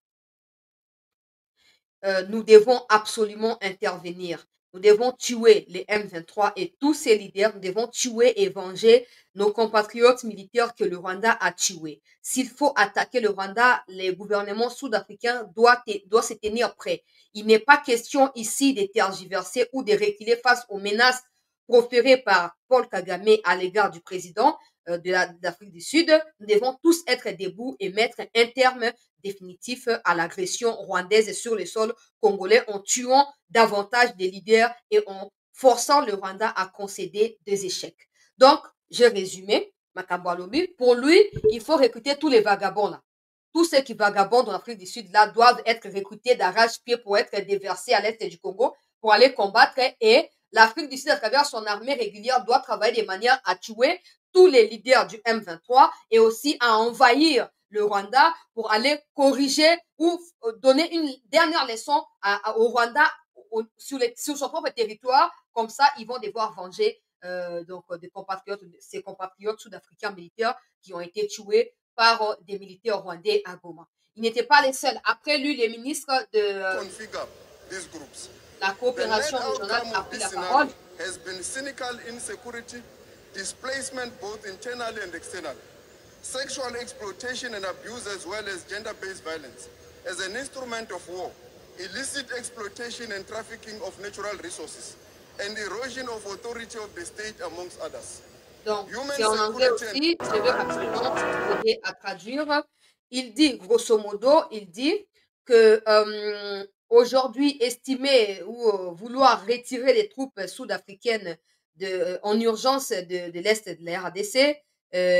Nous devons absolument intervenir. Nous devons tuer les M23 et tous ces leaders. Nous devons tuer et venger nos compatriotes militaires que le Rwanda a tués. S'il faut attaquer le Rwanda, le gouvernement sud-africain doit se tenir prêt. Il n'est pas question ici de tergiverser ou de reculer face aux menaces proférées par Paul Kagame à l'égard du président. de l'Afrique du Sud, nous devons tous être debout et mettre un terme définitif à l'agression rwandaise sur le sol congolais en tuant davantage des leaders et en forçant le Rwanda à concéder des échecs. Donc, j'ai résumé, Makambo Alobi, pour lui, il faut recruter tous les vagabonds là. Tous ceux qui vagabondent en Afrique du Sud là doivent être recrutés d'arrache-pied pour être déversés à l'est du Congo pour aller combattre et l'Afrique du Sud, à travers son armée régulière, doit travailler de manière à tuer tous les leaders du M23 et aussi à envahir le Rwanda pour aller corriger ou donner une dernière leçon au Rwanda sur son propre territoire. Comme ça, ils vont devoir venger ses compatriotes sud-africains militaires qui ont été tués par des militaires rwandais à Goma. Ils n'étaient pas les seuls. Après lui, les ministres de la coopération régionale a pris la parole. Has been cynical insecurity, displacement both internally and externally, sexual exploitation and abuse as well as gender-based violence as an instrument of war, illicit exploitation and trafficking of natural resources, and erosion of authority of the state amongst others. Donc, c'est en anglais aussi, je vais rapidement aider à traduire. Il dit, grosso modo, il dit que aujourd'hui, estimer ou vouloir retirer les troupes sud-africaines en urgence de l'Est de la RDC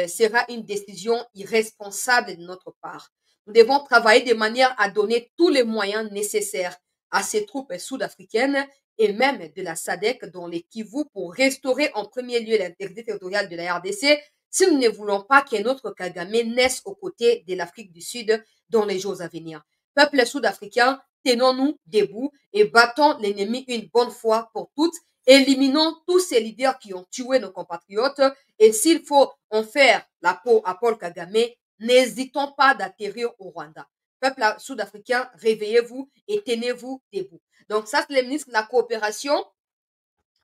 sera une décision irresponsable de notre part. Nous devons travailler de manière à donner tous les moyens nécessaires à ces troupes sud-africaines et même de la SADC dans les Kivu pour restaurer en premier lieu l'intégrité territoriale de la RDC si nous ne voulons pas qu'un autre Kagame naisse aux côtés de l'Afrique du Sud dans les jours à venir. Peuple sud-africain, tenons-nous debout et battons l'ennemi une bonne fois pour toutes. Éliminons tous ces leaders qui ont tué nos compatriotes et s'il faut en faire la peau à Paul Kagame, n'hésitons pas d'atterrir au Rwanda. Peuple sud-africain, réveillez-vous et tenez-vous debout. Donc ça, c'est le ministre de la coopération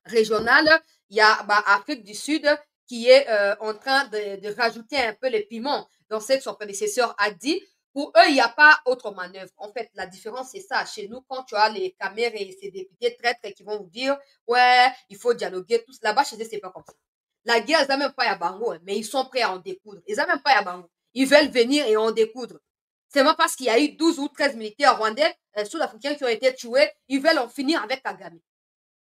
régionale. Il y a Afrique du Sud qui est en train de rajouter un peu les piments dans ce que son prédécesseur a dit. Pour eux, il n'y a pas autre manœuvre. En fait, la différence, c'est ça. Chez nous, quand tu as les caméras et ces députés traîtres qui vont vous dire, ouais, il faut dialoguer, tout là-bas, chez eux, c'est pas comme ça. La guerre, ils n'ont même pas à Bango, mais ils sont prêts à en découdre. Ils n'ont même pas à Bango. Ils veulent venir et en découdre. C'est même parce qu'il y a eu 12 ou 13 militaires rwandais, sud-africains qui ont été tués, ils veulent en finir avec Kagame.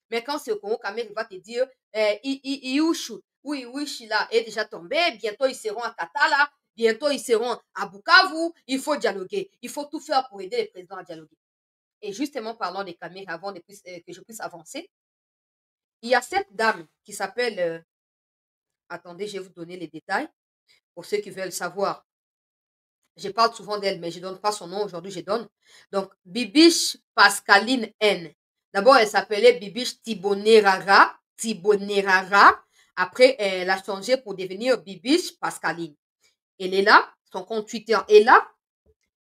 Mais quand c'est au Congo, Kagame va te dire, Iushu, oui, Shila est déjà tombé, bientôt ils seront à Katala, bientôt ils seront à Bukavu, il faut dialoguer, il faut tout faire pour aider les présidents à dialoguer. Et justement, parlant des caméras, avant que je puisse avancer, il y a cette dame qui s'appelle, attendez, je vais vous donner les détails, pour ceux qui veulent savoir. Je parle souvent d'elle, mais je ne donne pas son nom. Aujourd'hui, je donne. Donc, Bibiche Pascaline N. D'abord, elle s'appelait Bibiche Tibonerara. Après, elle a changé pour devenir Bibiche Pascaline. Elle est là. Son compte Twitter est là.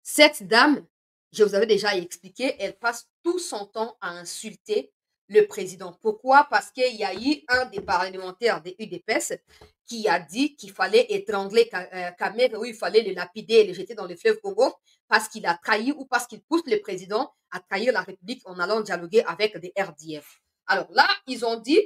Cette dame, je vous avais déjà expliqué, elle passe tout son temps à insulter le président. Pourquoi? Parce qu'il y a eu un des parlementaires des UDPS qui a dit qu'il fallait étrangler Kamere ou il fallait le lapider et le jeter dans le fleuve Congo parce qu'il a trahi ou parce qu'il pousse le président à trahir la République en allant dialoguer avec des RDF. Alors là, ils ont dit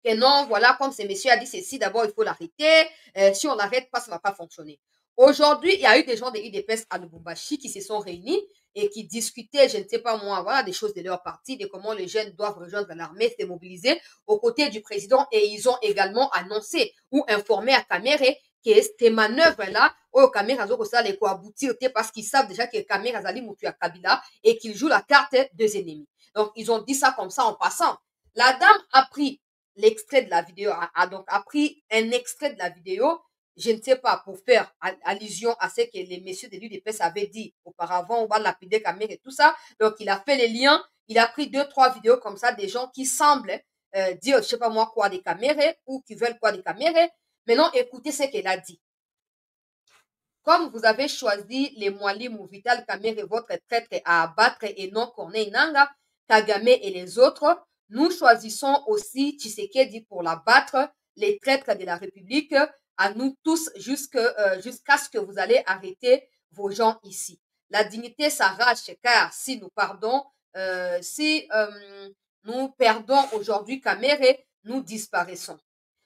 que non, voilà, comme ce monsieur a dit ceci, d'abord, il faut l'arrêter. Si on l'arrête pas, ça ne va pas fonctionner. Aujourd'hui, il y a eu des gens des UDPS à Lubumbashi qui se sont réunis et qui discutaient, je ne sais pas moi, voilà, des choses de leur parti, de comment les jeunes doivent rejoindre l'armée, se mobiliser aux côtés du président. Et ils ont également annoncé ou informé à Kamere que ces manœuvres-là, au Kamere, les aboutir parce qu'ils savent déjà que Kamere Azali Moutou à Kabila et qu'ils jouent la carte des ennemis. Donc, ils ont dit ça comme ça en passant. La dame a pris l'extrait de la vidéo, a pris un extrait de la vidéo, je ne sais pas, pour faire allusion à ce que les messieurs de l'UDPS avaient dit auparavant, on va lapider Kamere et tout ça. Donc, il a fait les liens, il a pris 2-3 vidéos comme ça, des gens qui semblent dire, je sais pas moi, quoi des Kamere ou qui veulent quoi des Kamere. Maintenant, écoutez ce qu'elle a dit. Comme vous avez choisi les Mwalimu ou Vital Kamere, votre traître à abattre et non Corneille Nanga, Kagame et les autres, nous choisissons aussi Tshisekedi pour l'abattre, les traîtres de la République, à nous tous jusqu'à ce que vous allez arrêter vos gens ici. La dignité s'arrache car si nous perdons, nous perdons aujourd'hui Kamere, nous disparaissons.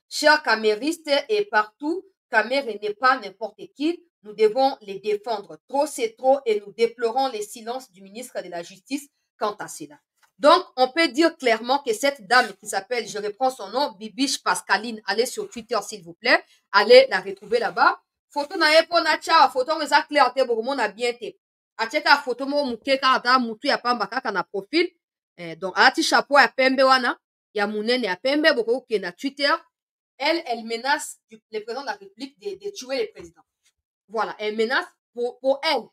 chers caméristes et partout, Caméré n'est pas n'importe qui. Nous devons les défendre. Trop, c'est trop et nous déplorons les silences du ministre de la Justice quant à cela. Donc, on peut dire clairement que cette dame qui s'appelle, je reprends son nom, Bibiche Pascaline, allez sur Twitter s'il vous plaît, allez la retrouver là-bas. Photo na yepo na cha, photo ngeza clair te bogo na bien te. Acheka photo mo muke kaka mutu ya pamba kaka na profil. Donc, alati chapeau ya pembe wana, ya munene ya pembe boko ke na Twitter. Elle menace le président de la République de tuer le président. Voilà, elle menace pour elle.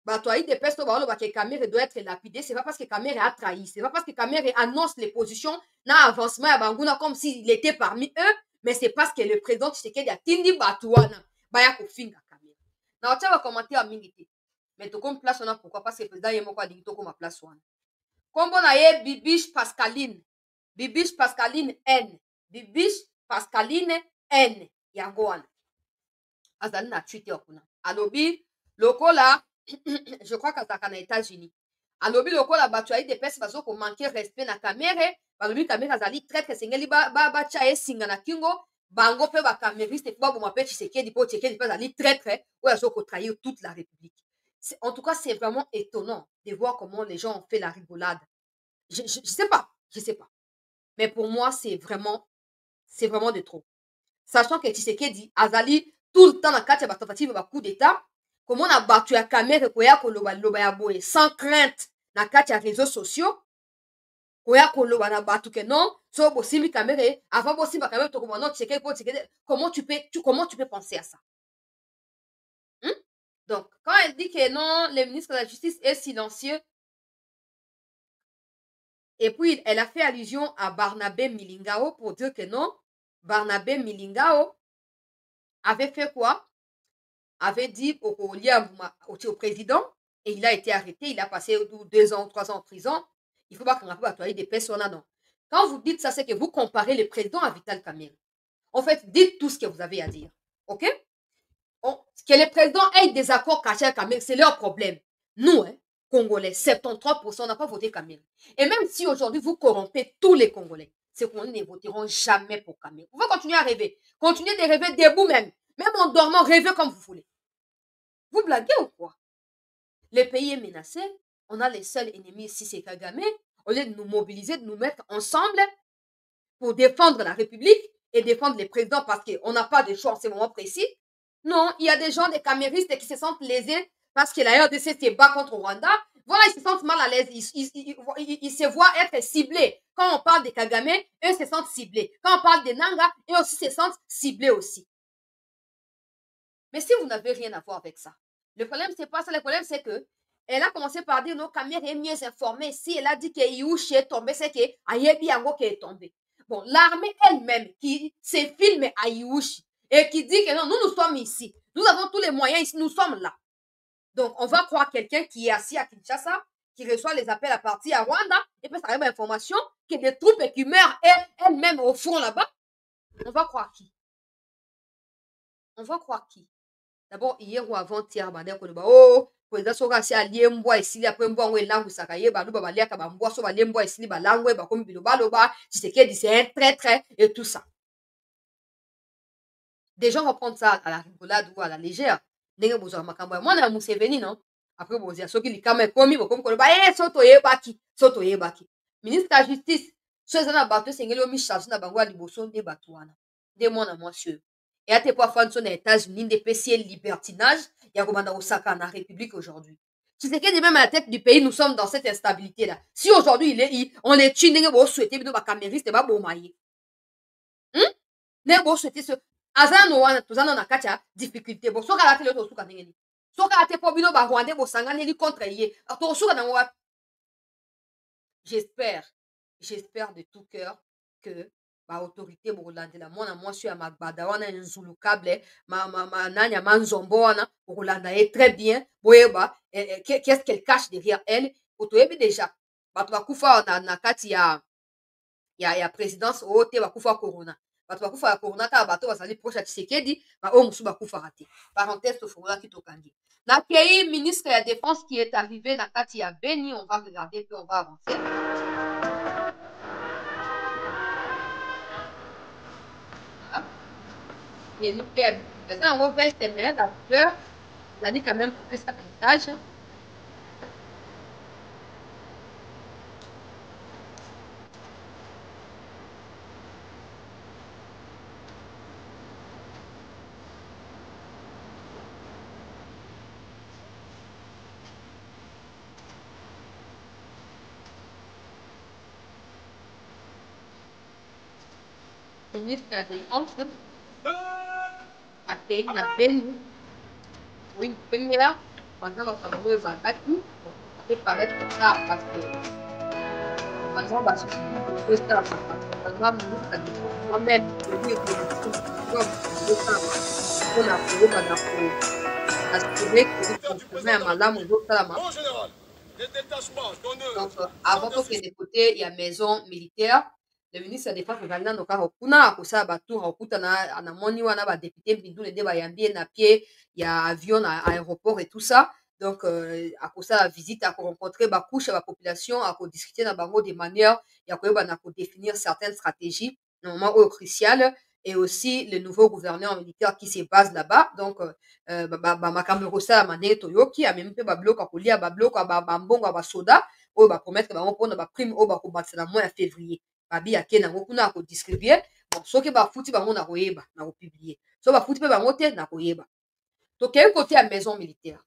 Bah, toi, il dépêche que Kamere doit être lapidé. C'est pas parce que Kamere a trahi. C'est pas parce que Kamere annonce les positions, na avancement à Bangouna comme s'il était parmi eux. Mais c'est parce que le président Tshisekedi a tindi Batouana. Baya kofinga Kamere. Na otia va commenter à Mingiti. Mais to comme place on a pourquoi? Parce que le président yemo kwa dingito comme place wana. Kombo na ye Bibiche Pascaline. Bibiche Pascaline N. Bibiche Pascaline N. Yango wana. Azali na Twitter kuna. Alobi lokola je crois qu'azaka na États-Unis. Alobi lokola bato ayi depese bazo ko manquer respect na Kamere, balobi Kamere azali traître sengeli ba tia esinga na kingo, bango pe ba camériste pe ba boma pe Tshisekedi po Tshisekedi pe azali traître ou azo ko trahir toute la République. En tout cas, c'est vraiment étonnant de voir comment les gens ont fait la rigolade. Je sais pas, Mais pour moi, c'est vraiment de trop. Sachant que Tshisekedi azali tout le temps na kati ya tentative ba coup d'état, comment on a battu à Kamere koya koloba loba ya boye sans crainte na kati ya réseaux sociaux, koya koloba na batu que non, so bosimi Kamere avant bosimi Kamere to comment non Tshisekedi po Tshisekedi, comment tu peux penser à ça? Donc, quand elle dit que non, le ministre de la Justice est silencieux, et puis elle a fait allusion à Barnabé Milingao pour dire que non, Barnabé Milingao avait fait quoi? Avait dit au président, et il a été arrêté, il a passé 2 ans, 3 ans en prison. Il faut pas qu'on ait des personnes. Non. Quand vous dites ça, c'est que vous comparez le président à Vital Kamerhe. En fait, dites tout ce que vous avez à dire. OK? Que le président ait des accords cachés avec Kamerhe, c'est leur problème. Nous, Congolais, 73%, on n'a pas voté Kamerhe. Et même si aujourd'hui vous corrompez tous les Congolais, c'est qu'on ne voteront jamais pour Kamerhe. Vous pouvez continuer à rêver. Continuez de rêver debout même. Même en dormant, rêvez comme vous voulez. Vous blaguez ou quoi? Le pays est menacé. On a les seuls ennemis ici, c'est Kagame. Au lieu de nous mobiliser, de nous mettre ensemble pour défendre la République et défendre les présidents parce qu'on n'a pas de choix en ce moment précis. Non, il y a des gens, des caméristes qui se sentent lésés parce que la RDC se bat contre Rwanda. Voilà, ils se sentent mal à l'aise. Ils se voient être ciblés. Quand on parle de Kagame, eux se sentent ciblés. Quand on parle de Nanga, eux aussi se sentent ciblés aussi. Mais si vous n'avez rien à voir avec ça, le problème, c'est pas ça. Le problème, c'est que elle a commencé par dire non, Kamere est mieux informée. Si elle a dit que Iouchi est tombé, c'est que Ayebi Yango qui est tombé. Bon, l'armée elle-même qui se filme à Iouchi et qui dit que non, nous sommes ici. Nous avons tous les moyens ici, nous sommes là. Donc, on va croire quelqu'un qui est assis à Kinshasa, qui reçoit les appels à partir à Rwanda, et puis ça arrive à l'information qu'il y a des troupes qui meurent elles-mêmes au fond là-bas. On va croire qui? D'abord, hier ou avant-hier, oh, président soka si alie mbwa esili après mbwa ngo elangu saka ye ba luba balia ka ba mbwa so balie mbwa esili ba langwe ba komi biloba loba Tshisekedi c'est un traître et tout ça. Des gens vont prendre ça à la rigolade ou à la légère. Ndenge bozwa makambo ya mwana ya Museveni non. Après bozia soki likama ekomi bokomi koloba soto yebaki. Ministre de la Justice so ezana bato sengeli omi charge na bango ya liboso nde bato wana. Nde mwana mwasi. Et à tes poids aux États-Unis, des PC libertinage, il y a commandant Osaka en République aujourd'hui. Tu sais que même à la tête du pays, nous sommes dans cette instabilité-là. Si aujourd'hui, on les tue, on souhaiter, nous, camériste, et bon maillé. On souhaiter ce. Azan, nous avons une difficulté. Bon, soit à la télé, soit à la télé. Soit à la télé, pour nous, Rwandais, pour s'engager contre yé. J'espère de tout cœur que autorité bokolandela mwana mwasi ya magbada wana nzulu kable nanya manzombo wana bokolanda ye très bien boyeba qu'est-ce qu'elle cache derrière elle otoyebi déjà bato bakufa na kati ya présidence ote bakufa corona bato bakufa ya corona ta bato bazali proche ya Tshisekedi oyo mosusu bakufaka te parenthèse tofungolaki tokangi na kei ministre ya défense qui est arrivé na kati ya Beni. On va regarder puis on va avancer. Et nous, on va faire ces mêles, la fleur, on a dit quand même plus avantage. Ini dari onsen, até na benne, o primeiro, quando nós estamos aqui, preparar para parce que maintenant, bah, je peux ça, maintenant, moi-même, je dis que je ça, on a pour assurer que vous pouvez à madame ou d'autres là. Donc, avant que des côtés, il y a maison militaire. Le ministre des Défense ozali nano kaka kuna akosala batour akutana na moni wana badepute mbindule nde bayambi ye na pied ya avion na aéroport et tout ça. Donc akosala visite akorencontre bakouche ya bapopulation akodiscute na bango de manière ya koyebana kodéfinir certaines stratégies na moment oyo crucial et aussi le nouveau gouverneur militaire qui se base là-bas. Donc bamakambo ekosalama ndenge toyoki amemi mpe babiloko akolia babiloko bambongo ya basoda oyo bapromettre bango mpona baprime oyo bakobakisa na mois ya février babi ake nango kuna akodistribue bon soki bafuti bango na koyeba na kopublie so bafuti mpe bango te na koyeba tokei kote ya maison militaire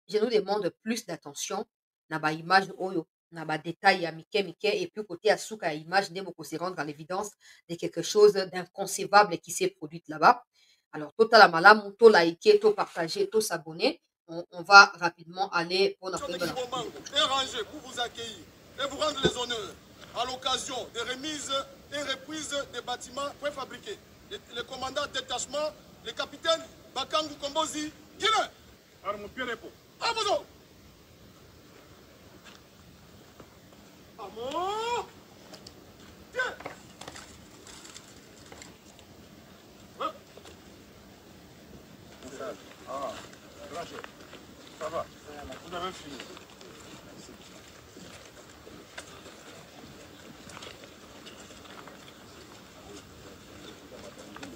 je nous demande plus d'attention na baimage oyo na badetail ya mike mike et puis côté ya suka ya image nde boko se rendre à l'évidence de quelque chose d'inconcevable qui s'est produit là-bas. Alors totala malamu to liker to partager to s'abonner on va rapidement aller pour notre ranger pour vous accueillir et vous rendre les honneurs à l'occasion des remises et reprises des bâtiments préfabriqués. Le commandant de détachement, le capitaine Bakangu Kombozi, Guinée. Amozo. Amo. Tiens. Ah, ça va. Vous avez fini.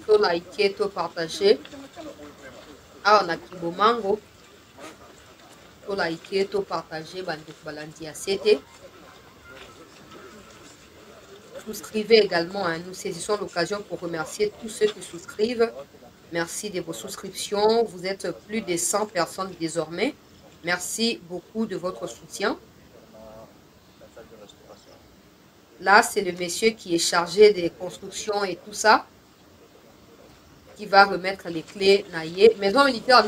To liker, to partager. Ah, on a Kibomango. To liker, to partager. Balandi à CT. Souscrivez également. Hein. Nous saisissons l'occasion pour remercier tous ceux qui souscrivent. Merci de vos souscriptions. Vous êtes plus de 100 personnes désormais. Merci beaucoup de votre soutien. Là, c'est le monsieur qui est chargé des constructions et tout ça, qui va remettre les clés. Maison militaire,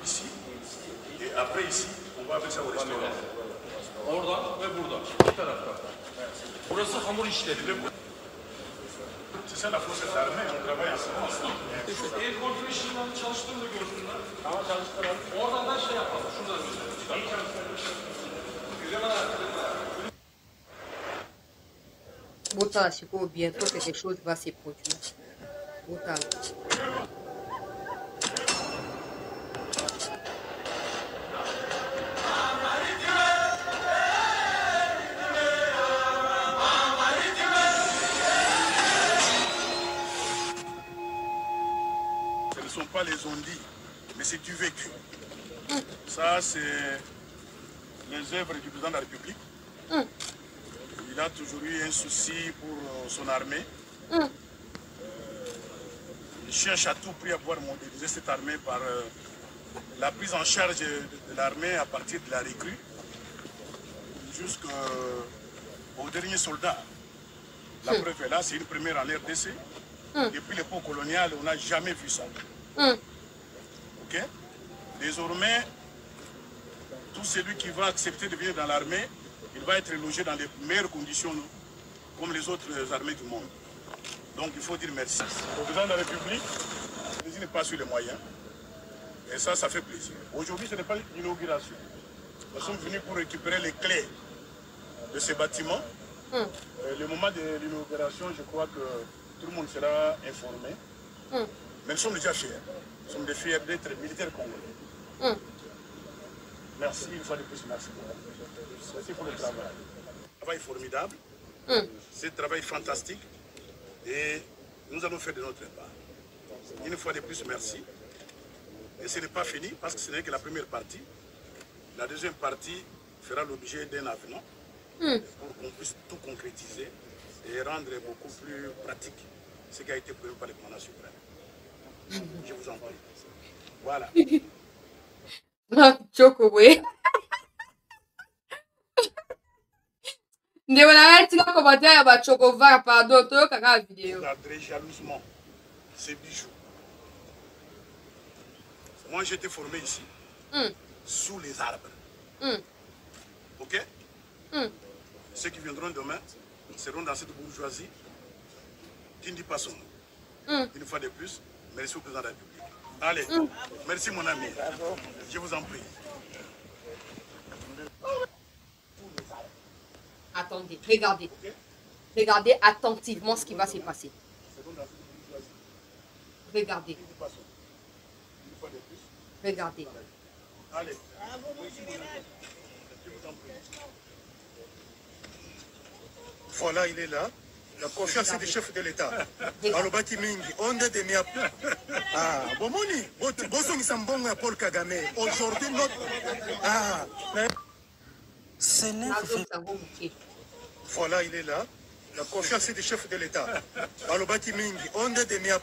ici, et après ici, on va avec ça au restaurant. Orada ve burada, iki tarafta. Burası hamur işleri. C'est ça la force armée, on travaille ensemble. Air conditioner'dan çalıştığını da görsünler. Tamam çalıştıralım. Oradan da şey yapalım, şuradan gösterelim. İyi çalıştıralım. Bota, Chico, bientôt quelque chose va se produire. Bota. Ce ne sont pas les ondits, mais c'est du vécu. Ça, c'est les œuvres du président de la République. Il a toujours eu un souci pour son armée. Il cherche à tout prix à pouvoir modéliser cette armée par la prise en charge de l'armée à partir de la recrue jusqu'au dernier soldat. La preuve est là, c'est une première en RDC. Depuis l'époque coloniale, on n'a jamais vu ça. Ok? Désormais, tout celui qui va accepter de venir dans l'armée, il va être logé dans les meilleures conditions, comme les autres armées du monde. Donc il faut dire merci. Au président de la République, il n'est pas sur les moyens. Et ça, ça fait plaisir. Aujourd'hui, ce n'est pas l'inauguration. Nous sommes venus pour récupérer les clés de ces bâtiments. Le moment de l'inauguration, je crois que tout le monde sera informé. Mais nous sommes déjà fiers. Nous sommes des fiers d'être militaires congolais. Merci, une fois de plus, merci. Merci pour le travail. Un travail formidable, c'est un travail fantastique et nous allons faire de notre part. Une fois de plus, merci. Et ce n'est pas fini parce que ce n'est que la première partie. La deuxième partie fera l'objet d'un avenant pour qu'on puisse tout concrétiser et rendre beaucoup plus pratique ce qui a été prévu par le commandant suprême. Je vous en prie. Voilà. Chokowe. Ndebona tika commentaire ya ba Chokova pardon to kaka vidéo. Regardez jalousement ces bijoux. Moi j'ai été formé ici, sous les arbres. Ok? Ceux qui viendront demain seront dans cette bourgeoisie qui ne dit pas son nom. Une fois de plus, merci au président de la République. Allez, merci mon ami. Je vous en prie. Attendez, regardez. Regardez attentivement ce qui va se passer. Regardez. Regardez. Allez. Voilà, il est là. La confiance du chef de l'État. Alobaki mingi, onde de mia. Ah, bomoni, bosongi sambongo ya Paul Kagame. Aujourd'hui notre C'est Voilà, il est là. La confiance du chef de l'État. Alobaki mingi, onde de mia.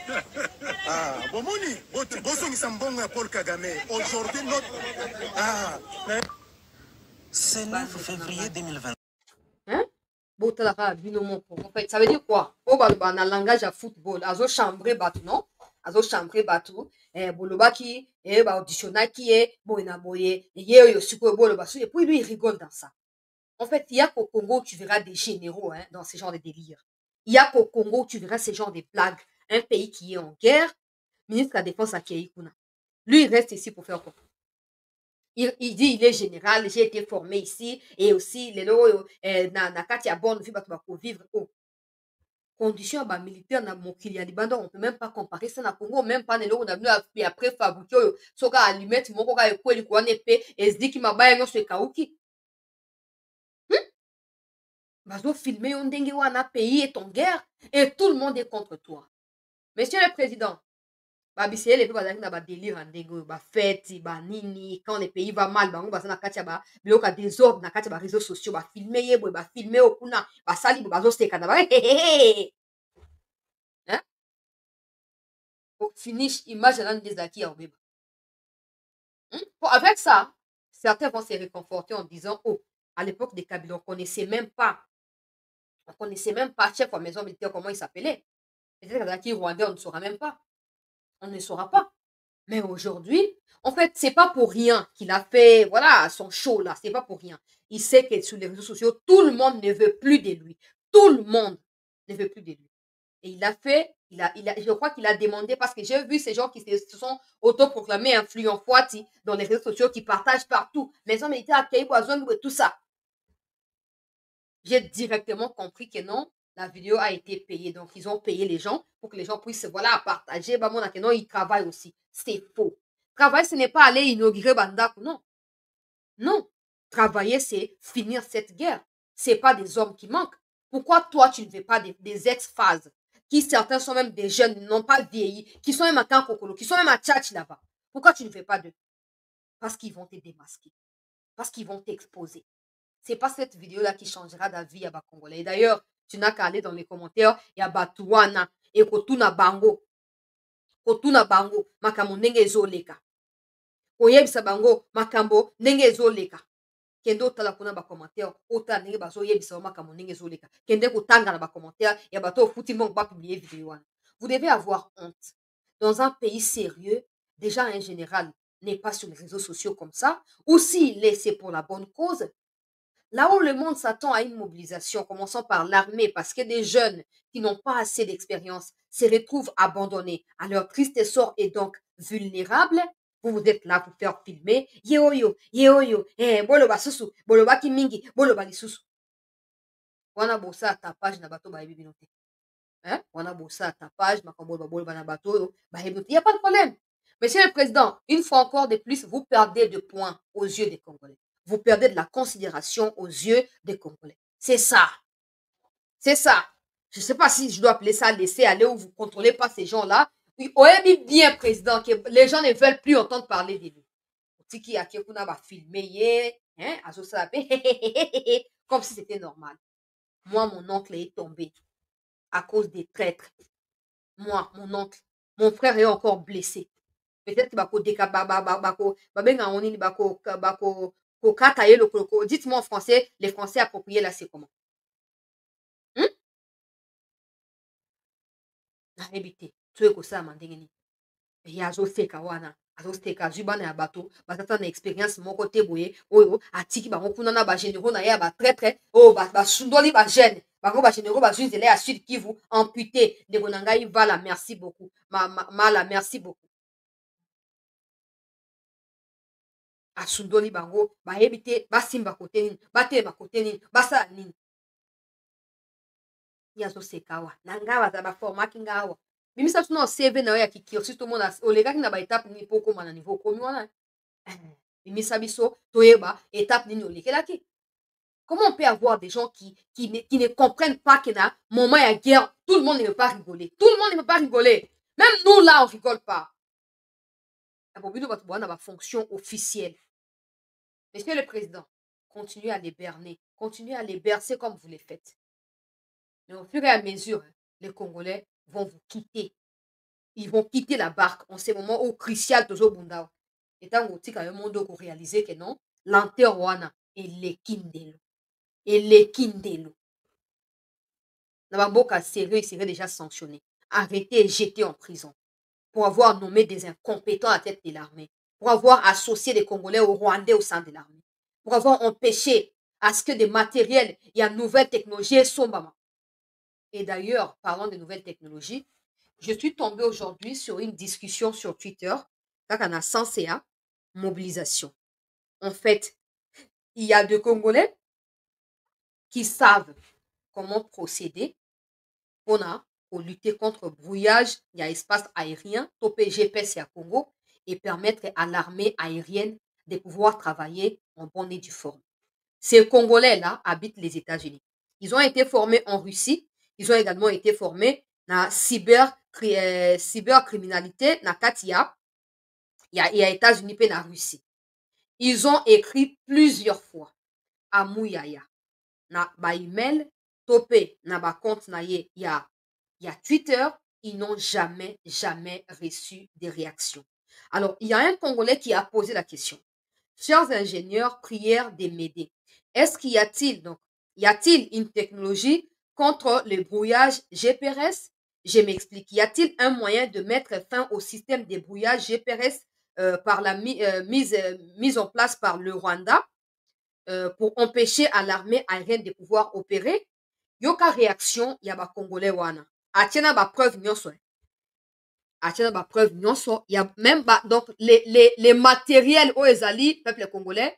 Ah, bomoni, bosongi sambongo ya Paul Kagame. Aujourd'hui notre C'est 9 février 2020. Hein? En fait, ça veut dire quoi? Oh, bah, dans le langage à football, azo chambré batu, non? Azo chambré batu, boloba qui, bah, auditionna qui est, boina boye, yo suko boloba et puis lui, il rigole dans ça. En fait, il y a qu'au Congo, tu verras des généraux, hein, dans ce genre de délire. Il y a qu'au Congo, tu verras ce genre de blagues. Un pays qui est en guerre, ministre de la Défense à Keikuna. Lui, il reste ici pour faire quoi? Il dit, il est général, j'ai été formé ici, et aussi, les lots, na kati ya bonne vie, pour vivre, condition ba militaire na mokili ya libanda, on peut même pas comparer ça na Congo, même pas les lots, on a vu après fabriquer, soka allumette, moko ka ekweli kwa nepe, esdiki mabaya nyo se kauki. Bazo filmer on ndenge wana, pays est en guerre, et tout le monde est contre toi. Monsieur le Président, babisele les bazaki na ba délire en ndenge ba fête ba nini quand le pays va mal bango baza na kati ya ba biloka désordre na kati ya ba réseaux sociaux ba filmer ye boy ba filmer okuna ba sali bazo seka na ba hein au finish image na ndezaki ya obeba. Avec ça certains vont se réconforter en disant oh à l'époque des Kabila on connaissait même pas chef de maison militaire comment il s'appelait. Peut-être qu'il rwandais on ne saura même pas. On ne saura pas. Mais aujourd'hui, en fait, c'est pas pour rien qu'il a fait, voilà, son show là. C'est pas pour rien. Il sait que sur les réseaux sociaux, tout le monde ne veut plus de lui. Tout le monde ne veut plus de lui. Et il a fait, je crois qu'il a demandé parce que j'ai vu ces gens qui se sont autoproclamés influents Fouati dans les réseaux sociaux qui partagent partout. Maison militaire à Kaïboazon et tout ça. J'ai directement compris que non, la vidéo a été payée. Donc, ils ont payé les gens pour que les gens puissent, voilà, partager. Bah, non, ils travaillent aussi. C'est faux. Travailler, ce n'est pas aller inaugurer Bandak. Non. Non. Travailler, c'est finir cette guerre. C'est pas des hommes qui manquent. Pourquoi toi, tu ne fais pas des ex-phases qui, certains sont même des jeunes, n'ont pas vieilli, qui sont même à Kankokolo, qui sont même à Tchatch là-bas. Pourquoi tu ne fais pas d'eux? Parce qu'ils vont te démasquer. Parce qu'ils vont t'exposer. C'est pas cette vidéo-là qui changera la vie à Congolais. Et d'ailleurs, tu n'as qu'à aller dans les commentaires, il y a Batouana et Kotuna Bango. Kotuna Bango, Makamo Nenge Ezoleka. Oyebisa Bango, Makambo Nenge Ezoleka. Kendo tala kuna ba commentaire, ota nenge bazo yebisa Makamo Nenge Ezoleka. Kende kotanga na ba commentaire, ya bato futi mbongo ba publier vidéo. Vous devez avoir honte. Dans un pays sérieux, déjà un général n'est pas sur les réseaux sociaux comme ça, ou s'il l'est, c'est pour la bonne cause. Là où le monde s'attend à une mobilisation, commençant par l'armée, parce que des jeunes qui n'ont pas assez d'expérience se retrouvent abandonnés à leur triste sort et donc vulnérables, vous êtes là pour faire filmer. Yeoyo, boloba susu, boloba kimingi, boloba lisusu. Wana bossa tapage na bato ba binote. Wana bossa tapage, makambo boloba na bato ba binote. Il n'y a pas de problème. Monsieur le Président, une fois encore de plus, vous perdez de points aux yeux des Congolais. Vous perdez de la considération aux yeux des Congolais. C'est ça. C'est ça. Je ne sais pas si je dois appeler ça laisser aller ou vous ne contrôlez pas ces gens-là. Oui, oui, bien, Président, que les gens ne veulent plus entendre parler de lui. Tiki a va filmer, hein, comme si c'était normal. Moi, mon oncle est tombé à cause des traîtres. Moi, mon oncle, mon frère est encore blessé. Peut-être que dites-moi en français, les Français appropriés là, c'est comment? Nayebite, tuye kosala ndenge nini? Ye azoseka wana, azoseka azwi bana ya bato, baza na expérience moko te boye, oyo atiki bango kuna na bagénéraux na ye ya batraître, oyo basundoli bagene, bango bagénéraux bazwi nzela ya Sud Kivu, amputé. Ndeko na ngai Vala, merci beaucoup. Mala, merci beaucoup. Asundoli bango, bayebi te basimba kote nini, batelema kote nini, basala nini. Ye azoseka awa, na ngai baza baformaki ngai awa. Bimisa tuna CV na yo ya kikiosi tomona olekaki na baétape nini mpo okóma na niveau okomi wana. Bimisa biso toyeba étape nini olekelaki. Comment on peut avoir des gens qui ne comprennent pas que na moment ya guerre, tout le monde ne veut pas rigoler. Tout le monde ne veut pas rigoler. Même nous là, on rigole pas. Abobino batouana ba fonction officielle. Monsieur le Président, continuez à les berner. Continuez à les bercer comme vous les faites. Mais au fur et à mesure, les Congolais vont vous quitter. Ils vont quitter la barque en ces moments où crucial toujours bunda. Et tant que tu as un monde où réaliser que non, l'anterwana et les kindelo. Et les kindelo. Nabamboka sérieux, il serait déjà sanctionné. Arrêté et jeté en prison. Pour avoir nommé des incompétents à la tête de l'armée. Pour avoir associé des Congolais aux Rwandais au sein de l'armée. Pour avoir empêché à ce que des matériels et à nouvelles technologies soient. Et d'ailleurs, parlant de nouvelles technologies, je suis tombée aujourd'hui sur une discussion sur Twitter, quand on a censé à mobilisation. En fait, il y a des Congolais qui savent comment procéder pour lutter contre le brouillage, il y a espace aérien, topé GPS à Congo, et permettre à l'armée aérienne de pouvoir travailler en bonne et due forme. Ces Congolais-là habitent les États-Unis. Ils ont été formés en Russie. Ils ont également été formés dans cybercriminalité, na Katia, il y a États-Unis et la Russie. Ils ont écrit plusieurs fois à Mouyaya, na ba email, topé, na ba compte na ye, il y a Twitter, ils n'ont jamais reçu de réaction. Alors, il y a un Congolais qui a posé la question. Chers ingénieurs, prière de m'aider. Est-ce qu'il y a-t-il une technologie contre le brouillage GPRS? Je m'explique. Y a-t-il un moyen de mettre fin au système de brouillage GPRS par la mise en place par le Rwanda pour empêcher à l'armée aérienne de pouvoir opérer? Yoka réaction, y a ba Congolais wana. Atiena ba preuve nyonso. Atiena ba preuve nyonso. Y a même donc les matériels au ezali, peuple congolais,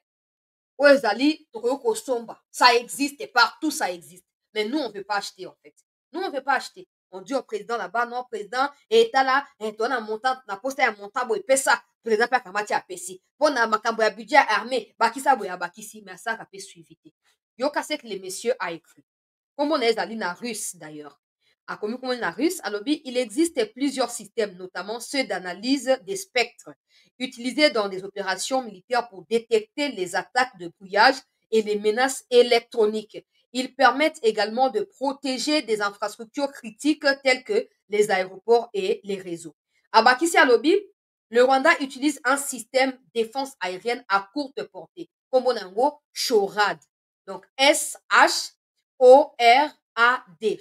au ezali, tokoyoko somba. Ça existe partout, ça existe. Mais nous, on ne veut pas acheter, en fait. Nous, on ne veut pas acheter. On dit au président là-bas, non, président, et t'as là, et toi, na montant, na poste un montant, boy, pesa, président, pas kamati a pesi. Pour na makambo ya budget armé, bakisa, boy, bakisi, mais ça, ça peut suivre. Yoka, c'est que les messieurs a écrit. Comme on est allé na russe, d'ailleurs. À comme on est na russe, alors, il existe plusieurs systèmes, notamment ceux d'analyse des spectres, utilisés dans des opérations militaires pour détecter les attaques de brouillage et les menaces électroniques. Ils permettent également de protéger des infrastructures critiques telles que les aéroports et les réseaux. À Bakissi Alobi, le Rwanda utilise un système défense aérienne à courte portée, comme on a SHORAD. Donc S-H-O-R-A-D,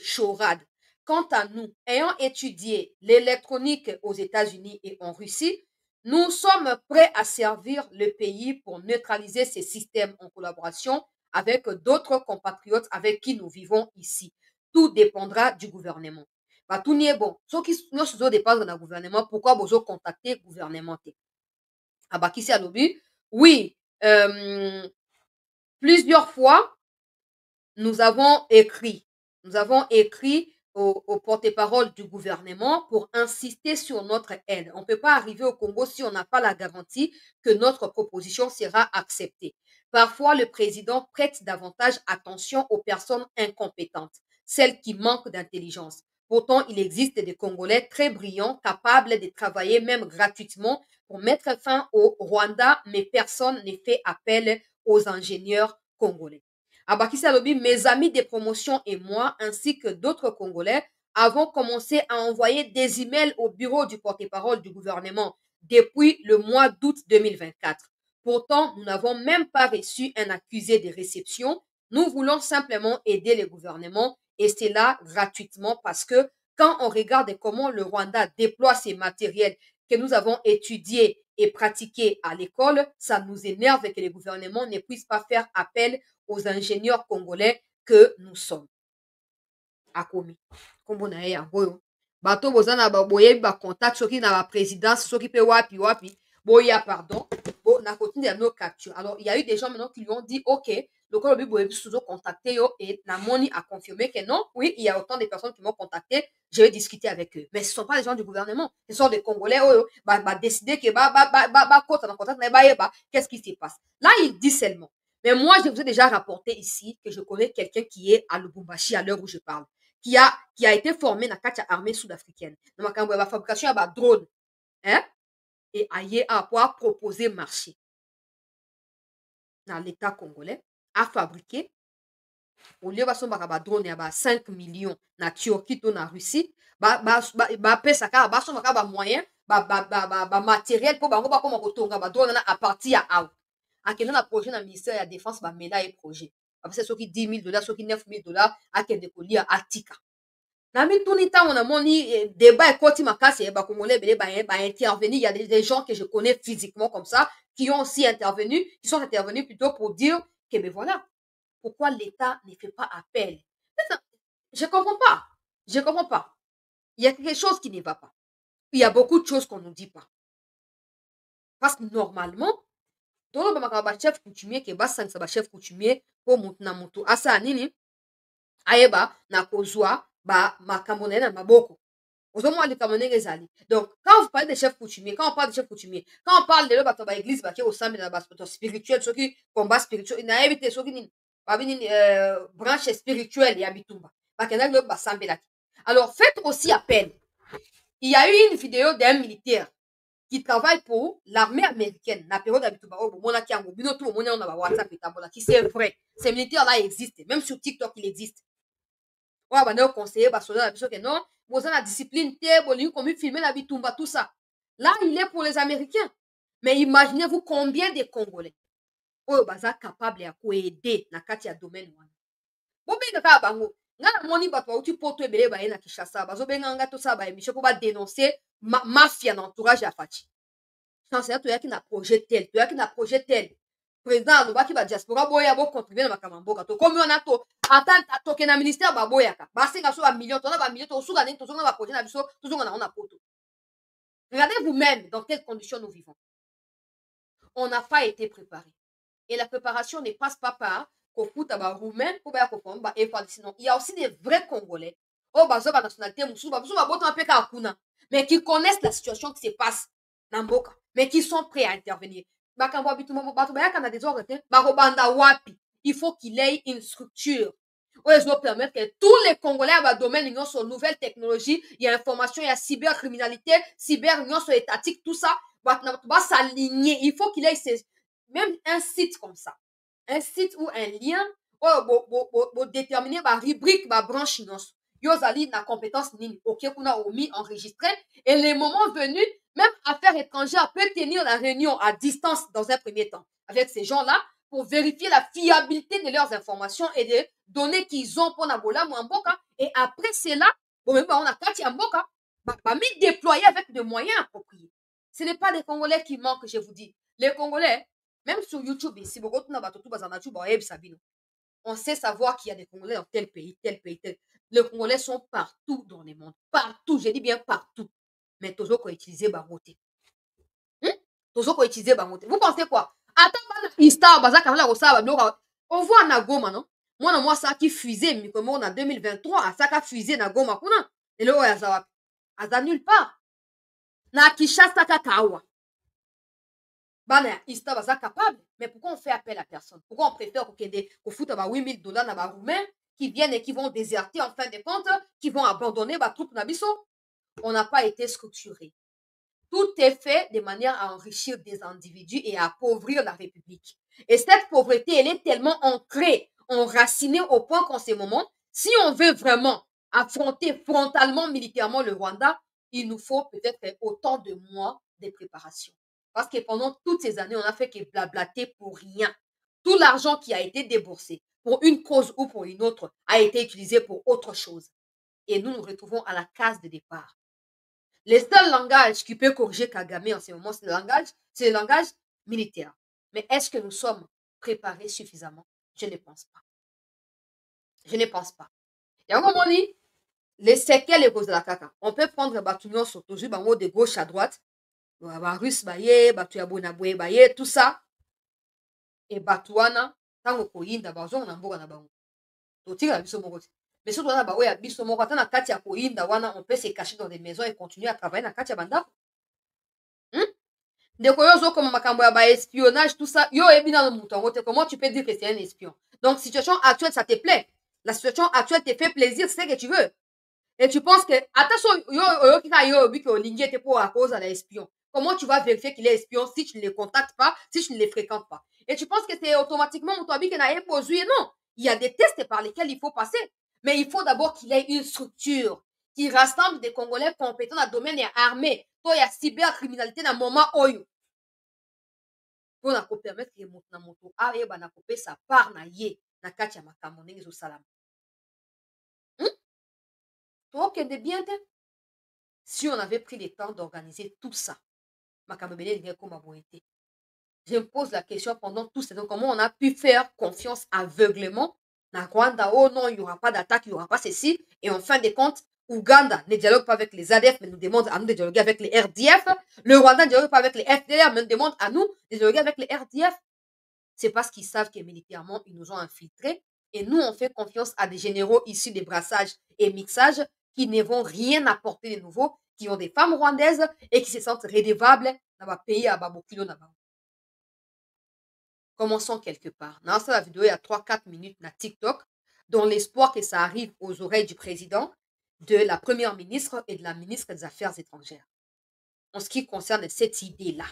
SHORAD. Quant à nous, ayant étudié l'électronique aux États-Unis et en Russie, nous sommes prêts à servir le pays pour neutraliser ces systèmes en collaboration avec d'autres compatriotes avec qui nous vivons ici. Tout dépendra du gouvernement. Bah, tout n'est bon. Ceux qui nous dépendent du gouvernement, pourquoi vous contacter le gouvernement? Ah bah, qui c'est à l'objet? Oui, plusieurs fois, nous avons écrit au porte-parole du gouvernement pour insister sur notre aide. On ne peut pas arriver au Congo si on n'a pas la garantie que notre proposition sera acceptée. Parfois, le président prête davantage attention aux personnes incompétentes, celles qui manquent d'intelligence. Pourtant, il existe des Congolais très brillants, capables de travailler même gratuitement pour mettre fin au Rwanda, mais personne ne fait appel aux ingénieurs congolais. Abakissa Lobi, mes amis de promotion et moi, ainsi que d'autres Congolais, avons commencé à envoyer des emails au bureau du porte-parole du gouvernement depuis le mois d'août 2024. Pourtant, nous n'avons même pas reçu un accusé de réception. Nous voulons simplement aider le gouvernement et c'est là gratuitement parce que quand on regarde comment le Rwanda déploie ses matériels que nous avons étudiés et pratiqués à l'école, ça nous énerve que le gouvernement ne puisse pas faire appel aux ingénieurs congolais que nous sommes. Akomi. Kombo na ye yango. Bato bozana ba boye ba contact soki na la présidence soki pe wapi wapi. Boya pardon. Bon na continue nos captures. Alors il y a eu des gens maintenant qui lui ont dit OK, le colobi boye toujours contacté yo et Namoni a confirmé que non, oui, il y a autant de personnes qui m'ont contacté, je vais discuter avec eux. Mais ce ne sont pas les gens du gouvernement, ce sont des Congolais bah décider que qu'est-ce qui se passe. Là, il dit seulement. Mais moi, je vous ai déjà rapporté ici que je connais quelqu'un qui est à Lubumbashi à l'heure où je parle, qui a été formé dans la armée sud-africaine. Dans la fabrication de drone. Hein? Et aille à pouvoir proposer marché. Dans l'État congolais, à fabriquer. Au lieu de drone à 5 millions na Turquie ou na Russie, moyen, matériel pour drone à partir à out. Akende na projet na ministère de la défense ba mena et projet parce que soki 10 000 $, soki 9 000 $, akende kolia atika na mi tuni ta on a moni débat et koti makasi ba congolais belé ba intervenir. Il y a des gens que je connais physiquement comme ça qui ont aussi intervenu, qui sont intervenus plutôt pour dire que mais voilà pourquoi l'État ne fait pas appel. Je comprends pas, il y a quelque chose qui ne va pas, il y a beaucoup de choses qu'on nous dit pas parce que normalement tolo ba chef coutumier ke ba sangisa ba chef coutumier po mutu na mutu asa nini ayeba na kozwa ba makambo na maboko ozomo li kamone ezali. Donc quand vous parlez de chef coutumier, quand on parle de chef coutumier, quand on parle de bato ba église ba ke au samedi na ba spirituel, ceux qui combat spirituel na éviter ceux qui nini ba bini branche spirituelle ya bitumba ba kena le ba sambela. Alors faites aussi appel. Il y a eu une vidéo d'un militaire qui travaille pour l'armée américaine. La période qui c'est vrai. Ces militaires-là existent. Même sur TikTok, il existe. Ouais, bah, conseiller, bah, que non, vous avez la discipline, comme filmer la bitumba, tout ça. Là, il est pour les Américains. Mais imaginez-vous combien de Congolais. Oh, bah, ça capable de aider dans le domaine. Bon, bien, bango. Ngana moni bato uti poto ebele ba na Kinshasa bazo benga nga to sa ba émission pour ba dénoncer mafia dans entourage ya Fachi. Chancelier to yaki na projet tel, président lo baki ba diaspora boya bo contribuer na makamamboka to comme on a to attendre to ke na ministère ba boya ka. Ba singa so ba million to na ba million to suga ne to zonga ba projet na biso to zonga na on a poto. Regardez vous-même dans quelles conditions nous vivons. On n'a pas été préparé. Et la préparation ne passe pas par il y a aussi des vrais Congolais mais qui connaissent la situation qui se passe dans Mboka, mais qui sont prêts à intervenir. Il faut qu'il ait une structure. Je dois permettre que tous les Congolais dans le domaine sur nouvelles technologies, il y a information, il y a cybercriminalité, étatique, tout ça, s'aligner. Il faut qu'il ait même un site comme ça. Un site ou un lien pour déterminer ma rubrique, ma branche. Yozali na compétence nini. Ok, qu'on a omis enregistré. Et les moments venus, même Affaires étrangères peut tenir la réunion à distance dans un premier temps avec ces gens-là pour vérifier la fiabilité de leurs informations et des données qu'ils ont pour Nabola Mboka. Et après cela, bon, même on a Kati Mboka, mis déployer avec des moyens appropriés. Ce n'est pas des Congolais qui manquent, je vous dis. Les Congolais, même sur YouTube, ici, on sait savoir qu'il y a des Congolais dans tel pays, tel pays, tel. Les Congolais sont partout dans le monde. Partout, je dis bien partout. Mais toujours qu'on utilise Baroté. Toujours qu'on utilise Baroté. Vous pensez quoi? On voit en Goma, non? Moi, ça qui fusée, mais comme on en 2023, ça qui a fusé na Goma kuna. Et là, Aza nulle part. Na Kishasa Kakawa. Bana, Ista baza capable. Mais pourquoi on fait appel à personne? Pourquoi on préfère qu'on foute à $8 000 dans les Roumains qui viennent et qui vont déserter en fin de compte, qui vont abandonner les troupes Nabiso? On n'a pas été structuré. Tout est fait de manière à enrichir des individus et à appauvrir la République. Et cette pauvreté, elle est tellement ancrée, enracinée au point qu'en ce moment, si on veut vraiment affronter frontalement, militairement le Rwanda, il nous faut peut-être autant de mois de préparation. Parce que pendant toutes ces années, on a fait que blablater pour rien. Tout l'argent qui a été déboursé pour une cause ou pour une autre a été utilisé pour autre chose. Et nous nous retrouvons à la case de départ. Le seul langage qui peut corriger Kagame en ce moment, c'est le langage militaire. Mais est-ce que nous sommes préparés suffisamment? Je ne pense pas. Je ne pense pas. Et on m'a dit, les séquelles et causes de la caca. On peut prendre Batunion sur toujours, de gauche à droite, Russe baye, Batuyabonabwe baye, tout ça. Et Batouana, tant qu'on y a besoin, on a besoin de bango. Donc, tu as vu ce mot. Mais surtout, on a besoin de biso moko. Quand on a Katia Koyinda, on peut se cacher dans des maisons et continuer à travailler dans Katia Banda. Comme espionnage, tout ça. Comment tu peux dire que c'est un espion? Donc, situation actuelle, ça te plaît. La situation actuelle te fait plaisir, c'est ce que tu veux. Et tu penses que, attention, pour à cause de l'espion. Comment tu vas vérifier qu'il est espion si tu ne les contactes pas, si tu ne les fréquentes pas? Et tu penses que c'est automatiquement Moutabi qui n'a pas posé? Non. Il y a des tests par lesquels il faut passer. Mais il faut d'abord qu'il ait une structure qui rassemble des Congolais compétents dans le domaine armé. Toi, il y a cybercriminalité dans le moment oyo. Pour nous permettre que na moto aye bana kopé sa part na ye na kati ya makambo ndenge zo salama. Donc de bien te. Si on avait pris le temps d'organiser tout ça, makambo belé ndenge comme aboité. Je me pose la question pendant tout ce temps, comment on a pu faire confiance aveuglément na Rwanda? Oh non, il n'y aura pas d'attaque, il n'y aura pas ceci. Et en fin de compte, Ouganda ne dialogue pas avec les ADF, mais nous demande à nous de dialoguer avec les RDF. Le Rwanda ne dialogue pas avec les FDLR, mais nous demande à nous de dialoguer avec les RDF. C'est parce qu'ils savent que militairement, ils nous ont infiltrés. Et nous, on fait confiance à des généraux issus des brassages et mixages qui ne vont rien apporter de nouveau, qui ont des femmes rwandaises et qui se sentent redevables dans le pays à Babokilo. Commençons quelque part. Dans cette vidéo, il y a 3-4 minutes na TikTok, dans l'espoir que ça arrive aux oreilles du président, de la première ministre et de la ministre des Affaires étrangères. En ce qui concerne cette idée-là.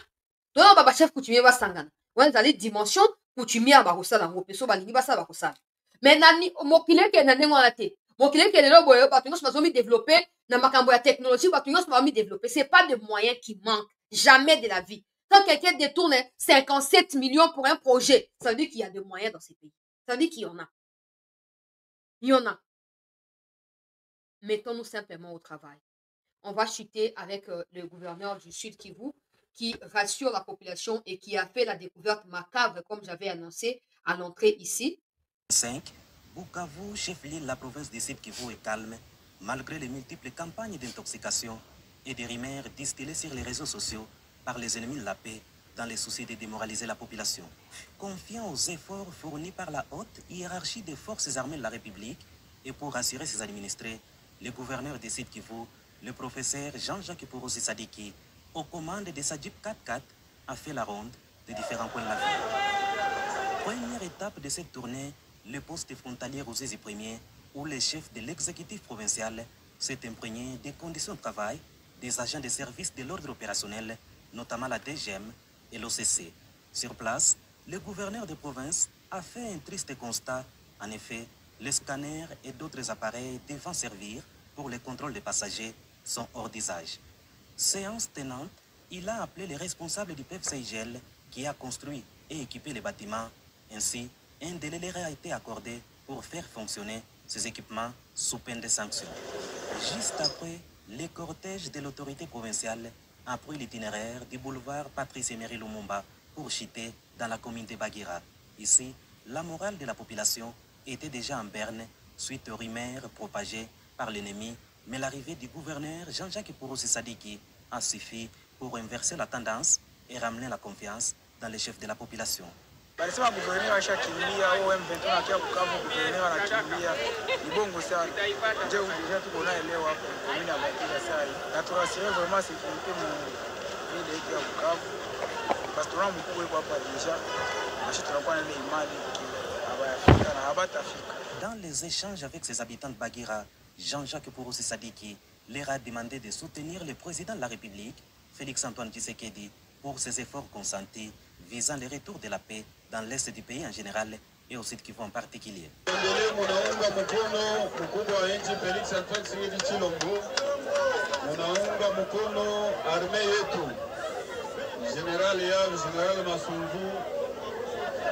Donc, on va chef coutumier va sangana. On va aller dimension coutumier à Barosala, on peut s'obalingi basa Barosala. Mais nani, mokile ke nane ngolate. Mokile ke lelo boyo, batungo se mazomi développer, na makambo ya technologie, batungo se mazomi développer. C'est pas de moyens qui manquent. Jamais de la vie. Quand quelqu'un détourne 57 millions pour un projet, ça veut dire qu'il y a des moyens dans ces pays. Ça veut dire qu'il y en a. Il y en a. Mettons-nous simplement au travail. On va chuter avec le gouverneur du Sud Kivu qui rassure la population et qui a fait la découverte macabre, comme j'avais annoncé à l'entrée ici. 5. Bukavu, chef-lieu de la province du Sud Kivu, est calme, malgré les multiples campagnes d'intoxication et des rumeurs distillées sur les réseaux sociaux par les ennemis de la paix dans les soucis de démoraliser la population. Confiant aux efforts fournis par la haute hiérarchie des forces armées de la République et pour rassurer ses administrés, le gouverneur du Sud Kivu, le professeur Jean-Jacques Porosi Sadiki, aux commandes de sa Jeep 4x4, a fait la ronde de différents points de la ville. Première étape de cette tournée, le poste frontalier Rosé Premier, où le chef de l'exécutif provincial s'est imprégné des conditions de travail des agents de services de l'ordre opérationnel, notamment la DGM et l'OCC. Sur place, le gouverneur de province a fait un triste constat. En effet, les scanners et d'autres appareils devant servir pour le contrôle des passagers sont hors d'usage. Séance tenante, il a appelé les responsables du PFCIGL qui a construit et équipé les bâtiments. Ainsi, un délai leur a été accordé pour faire fonctionner ces équipements sous peine de sanctions. Juste après, le cortège de l'autorité provinciale a pris l'itinéraire du boulevard Patrice Emery Lumumba pour chuter dans la commune de Bagira. Ici, la morale de la population était déjà en berne suite aux rumeurs propagées par l'ennemi, mais l'arrivée du gouverneur Jean-Jacques Porosi Sadiki a suffi pour inverser la tendance et ramener la confiance dans les chefs de la population. Balisema gouverneur ashakimbia au M23 anakia Bukavu, gouverneur anakimbia. Ni bongo sana. Je, deja tuko naelewa hapo komini ya Bagira sai. Na tunasema vraiment sécurité mu ville yetu ya Bukavu. Parce que mkuu yuko hapa deja. Ashi tunakuwa na ile imani abayafika na habatafika. Dans les échanges avec ses habitants de Bagira, Jean-Jacques Pouroussi Sadiki leur a demandé de soutenir le président de la République, Félix-Antoine Tshisekedi, pour ses efforts consentis visant le retour de la paix dans l'est du pays en général et au Sud Kivu en particulier. Munaunga mkono mkubwa wa nchi Felix Antoine Tshisekedi Tshilombo, munaunga mkono arme yetu General General Masunzu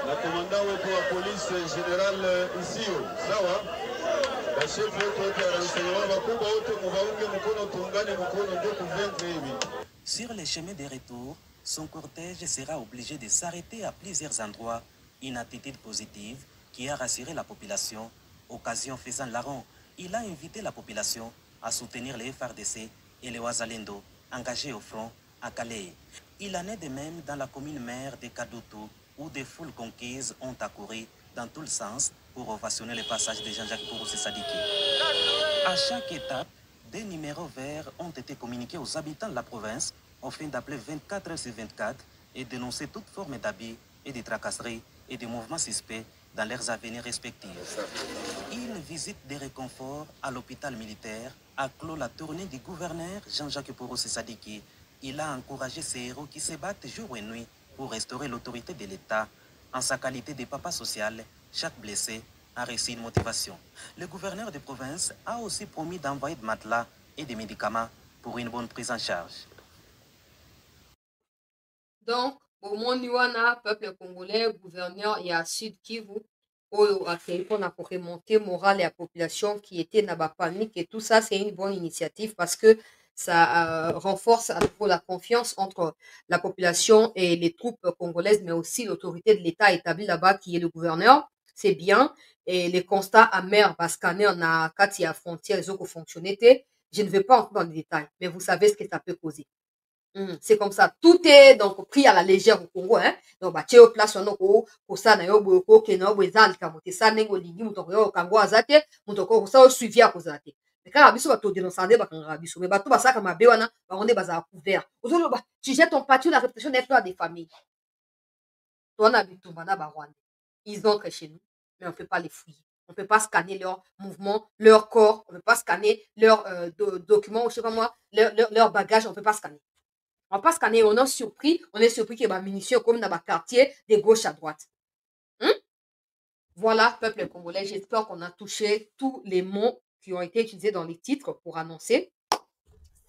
na komanda wetu wa polisi General Isio, sawa? Bashefu wetu wote wa renseignement bakubwa wote mubaunge mkono, tuungane mkono ndio kuventre hivi. Sur les chemins de retour, son cortège sera obligé de s'arrêter à plusieurs endroits, une attitude positive qui a rassuré la population. Occasion faisant larron, il a invité la population à soutenir les FRDC et les Ouazalendo engagés au front à Calais. Il en est de même dans la commune mère de Kadoutou, où des foules conquises ont accouru dans tous les sens pour ovationner le passage de Jean-Jacques Pouroussi Sadiki. À chaque étape, des numéros verts ont été communiqués aux habitants de la province afin d'appeler 24 heures sur 24 et dénoncer toute forme d'abus et de tracasseries et de mouvements suspects dans leurs avenirs respectifs. Une visite de réconfort à l'hôpital militaire a clos la tournée du gouverneur Jean-Jacques Pouroussi Sadiki. Il a encouragé ces héros qui se battent jour et nuit pour restaurer l'autorité de l'État. En sa qualité de papa social, chaque blessé a reçu une motivation. Le gouverneur de province a aussi promis d'envoyer des matelas et des médicaments pour une bonne prise en charge. Donc, au Moniwana, peuple congolais, gouverneur et à Sud Kivu, on a pour remonter le moral et la population qui était dans la panique et tout ça, c'est une bonne initiative parce que ça renforce à nouveau la confiance entre la population et les troupes congolaises, mais aussi l'autorité de l'État établie là-bas qui est le gouverneur. C'est bien. Et les constats amers, parce qu'on a quand il y a frontières, ils ont fonctionné. Je ne vais pas entrer dans les détails, mais vous savez ce que ça peut causer. C'est comme ça. Tout est donc pris à la légère au Congo, hein. Donc, bah, au place, on a ça, na yo, boko, keno, bwezal, kamote, ça, nengo, ligi, mutoko, yo, kango, azate, mutoko, ça, suivi à cause de mais quand Rabiso va te dénoncer, bah, quand Rabiso, mais bah, tout, bah, ça, comme Béwana, bah, on est basé à couvert. Aujourd'hui, bah, tu jettes ton parti, la réputation d'être là des familles. Toi, on habite tout, bah, Rwanda. Ils entrent chez nous, mais on ne peut pas les fouiller. On ne peut pas scanner leurs mouvements, leur corps, on ne peut pas scanner leurs documents, je sais pas moi, leur bagages, on ne peut pas scanner. On passe qu'on est, on est surpris qu'il y ait des munitions comme dans le quartier de gauche à droite. Voilà, peuple congolais, j'espère qu'on a touché tous les mots qui ont été utilisés dans les titres pour annoncer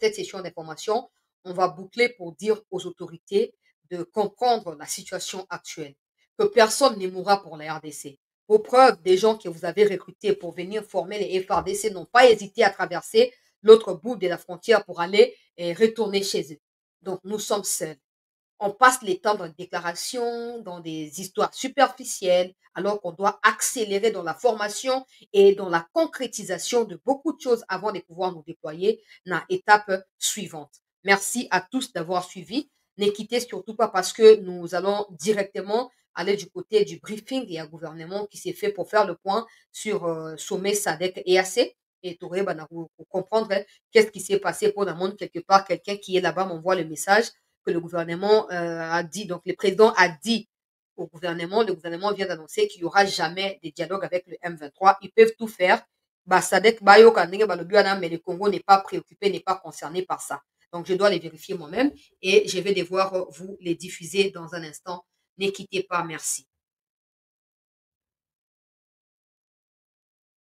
cette session d'information. On va boucler pour dire aux autorités de comprendre la situation actuelle, que personne ne mourra pour la RDC. Pour preuve, des gens que vous avez recrutés pour venir former les FRDC n'ont pas hésité à traverser l'autre bout de la frontière pour aller retourner chez eux. Donc, nous sommes seuls. On passe les temps dans des déclarations, dans des histoires superficielles, alors qu'on doit accélérer dans la formation et dans la concrétisation de beaucoup de choses avant de pouvoir nous déployer dans l'étape suivante. Merci à tous d'avoir suivi. Ne quittez surtout pas parce que nous allons directement aller du côté du briefing et un gouvernement qui s'est fait pour faire le point sur sommet SADC et EAC. Et pour comprendre qu'est-ce qui s'est passé pour le monde quelque part. Quelqu'un qui est là-bas m'envoie le message que le gouvernement a dit. Donc, le président a dit au gouvernement, le gouvernement vient d'annoncer qu'il n'y aura jamais de dialogue avec le M23. Ils peuvent tout faire. Mais le Congo n'est pas préoccupé, n'est pas concerné par ça. Donc, je dois les vérifier moi-même et je vais devoir vous les diffuser dans un instant. Ne quittez pas, merci.